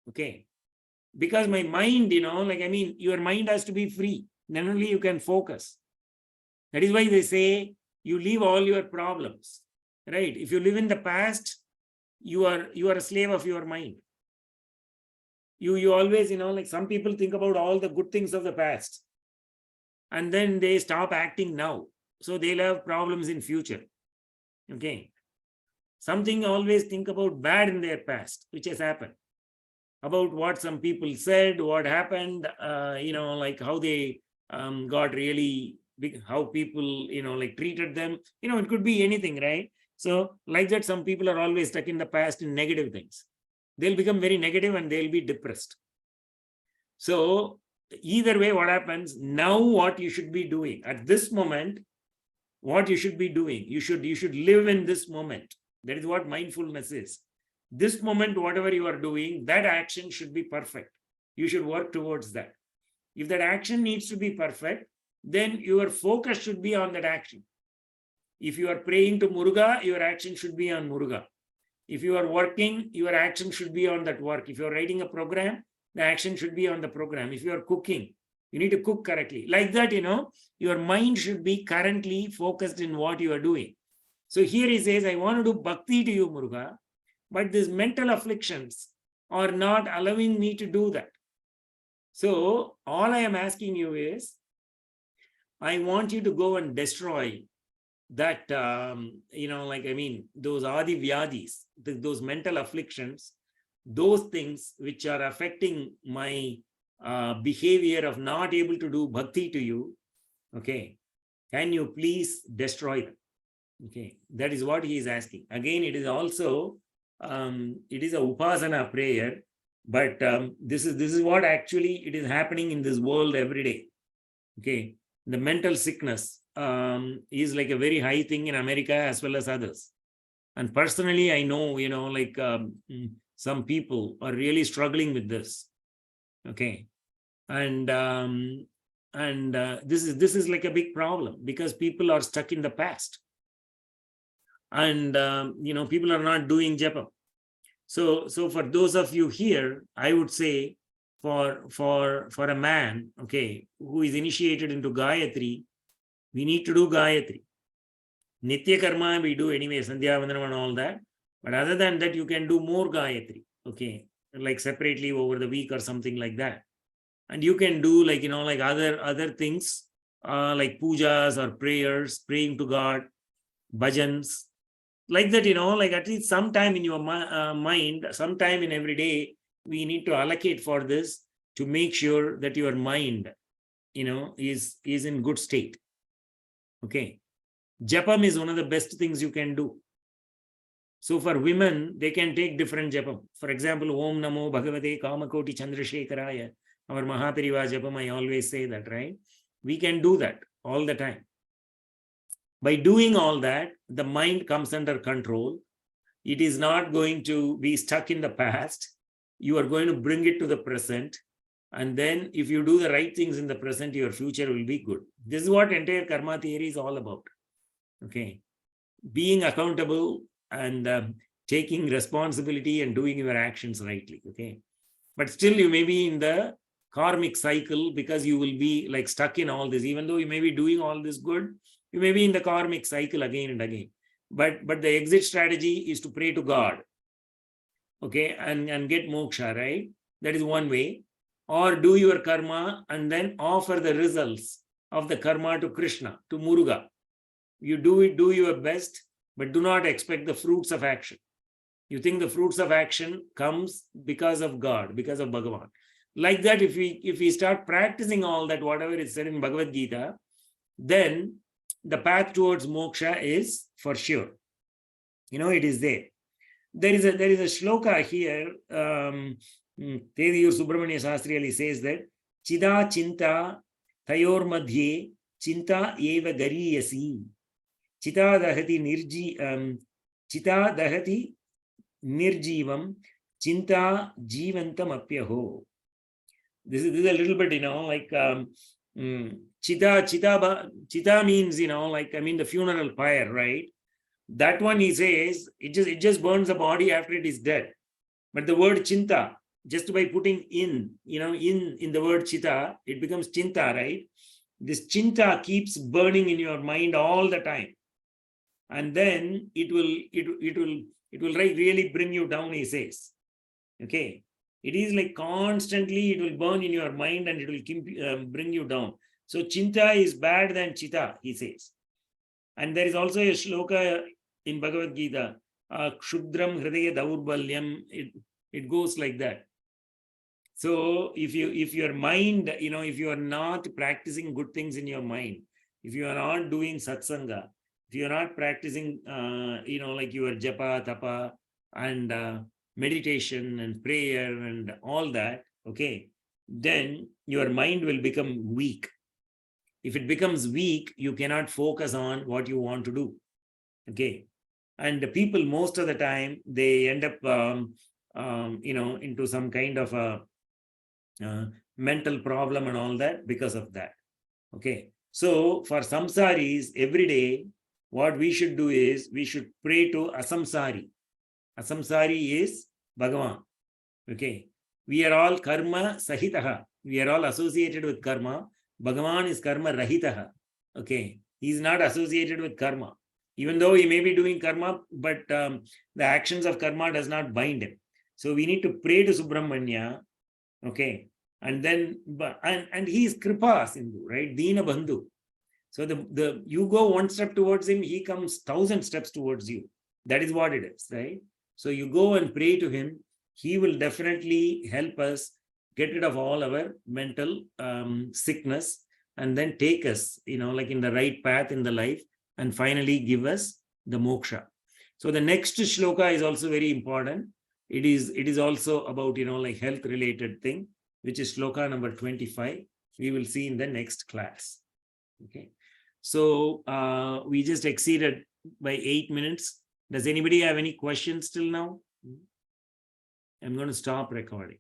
Okay, because my mind, your mind has to be free. Then only you can focus. That is why they say you leave all your problems, right? If you live in the past, you are a slave of your mind. You always, like some people think about all the good things of the past, and then they stop acting now. So they'll have problems in future. Okay. Something always think about bad in their past, which has happened. About what some people said, what happened, like how they got really big, how people, like treated them. It could be anything, right? So like that, some people are always stuck in the past in negative things. They'll become very negative and they'll be depressed. So either way, what happens now, what you should be doing at this moment, what you should be doing, you should live in this moment. That is what mindfulness is. This moment, whatever you are doing, that action should be perfect. You should work towards that. If that action needs to be perfect, then your focus should be on that action. If you are praying to Muruga, your action should be on Muruga. If you are working, your action should be on that work. If you are writing a program, the action should be on the program. If you are cooking, you need to cook correctly. Like that, your mind should be currently focused in what you are doing. So here he says, I want to do bhakti to you, Muruga, but these mental afflictions are not allowing me to do that. So all I am asking you is, I want you to go and destroy that, those adi vyadis, those mental afflictions, those things which are affecting my behavior of not able to do bhakti to you. Okay, can you please destroy them? Okay, that is what he is asking. Again, it is also, it is a upasana prayer, but this is what actually it is happening in this world every day. Okay, the mental sickness is like a very high thing in America as well as others. And personally, I know, some people are really struggling with this. Okay, and this is like a big problem because people are stuck in the past, and people are not doing japa. So for those of you here, I would say, for a man, okay, who is initiated into Gayatri, we need to do Gayatri. Nitya karma we do anyway, Sandhya Vandanam and all that. But other than that, you can do more Gayatri, okay, like separately over the week or something like that. And you can do like, like other things, like pujas or prayers, praying to God, bhajans, like that, like at least some time in your mind, some time in every day, we need to allocate for this to make sure that your mind, is in good state. Okay. Japam is one of the best things you can do. So for women, they can take different japam. For example, Om Namo Bhagavate Kamakoti Chandrasekharaya, our Mahapariva japam, I always say that, right? We can do that all the time. By doing all that, the mind comes under control. It is not going to be stuck in the past. You are going to bring it to the present. And then if you do the right things in the present, your future will be good. This is what entire karma theory is all about. Okay. Being accountable and taking responsibility and doing your actions rightly. Okay. But still you may be in the karmic cycle because you will be like stuck in all this. Even though you may be doing all this good, you may be in the karmic cycle again and again. But the exit strategy is to pray to God. Okay. And get moksha, right? That is one way. Or do your karma and then offer the results of the karma to Krishna, to Muruga. You do your best, but do not expect the fruits of action. You think the fruits of action comes because of God, because of Bhagavan. Like that, if we start practicing all that, whatever is said in Bhagavad Gita, then the path towards moksha is for sure. It is there. There is a shloka here. Shri Subrahmanya Shastriyali says that Chida Chinta Tayor Madhye Chinta Eva Gariyasi Chita Dahati Nirjivam Chinta Jivantam Apyaho. This is a little bit, like Chita means, the funeral pyre, right? That one, he says, it just burns the body after it is dead. But the word Chinta, just by putting in the word Chita, it becomes Chinta, right? This Chinta keeps burning in your mind all the time. And then it will really bring you down, he says. Okay. It is like constantly, it will burn in your mind and it will bring you down. So Chinta is bad than Chita, he says. And there is also a shloka in Bhagavad Gita, Kshudram Hridaya Daurbalyam, it goes like that. So if your mind, if you are not practicing good things in your mind, if you are not doing satsanga, if you are not practicing, like your japa, tapa, and meditation and prayer and all that, okay, then your mind will become weak. If it becomes weak, you cannot focus on what you want to do. Okay. And the people, most of the time, they end up, into some kind of a mental problem and all that because of that. Okay. So for samsaris, every day, what we should do is we should pray to Asamsari. Asamsari is Bhagavan. Okay. we are all karma sahitaha. We are all associated with karma. Bhagavan is karma rahitaha. Okay. He is not associated with karma. Even though he may be doing karma, but the actions of karma does not bind him. So we need to pray to Subrahmanya. Okay. And then, and he is Kripa Sindhu, right? Dina Bandhu. So you go one step towards him, he comes 1,000 steps towards you. That is what it is, right? So you go and pray to him. He will definitely help us get rid of all our mental sickness and then take us, like in the right path in the life and finally give us the moksha. So the next shloka is also very important. It is also about, like health related thing, which is shloka number 25. We will see in the next class. Okay. So we just exceeded by 8 minutes. Does anybody have any questions till now? I'm going to stop recording.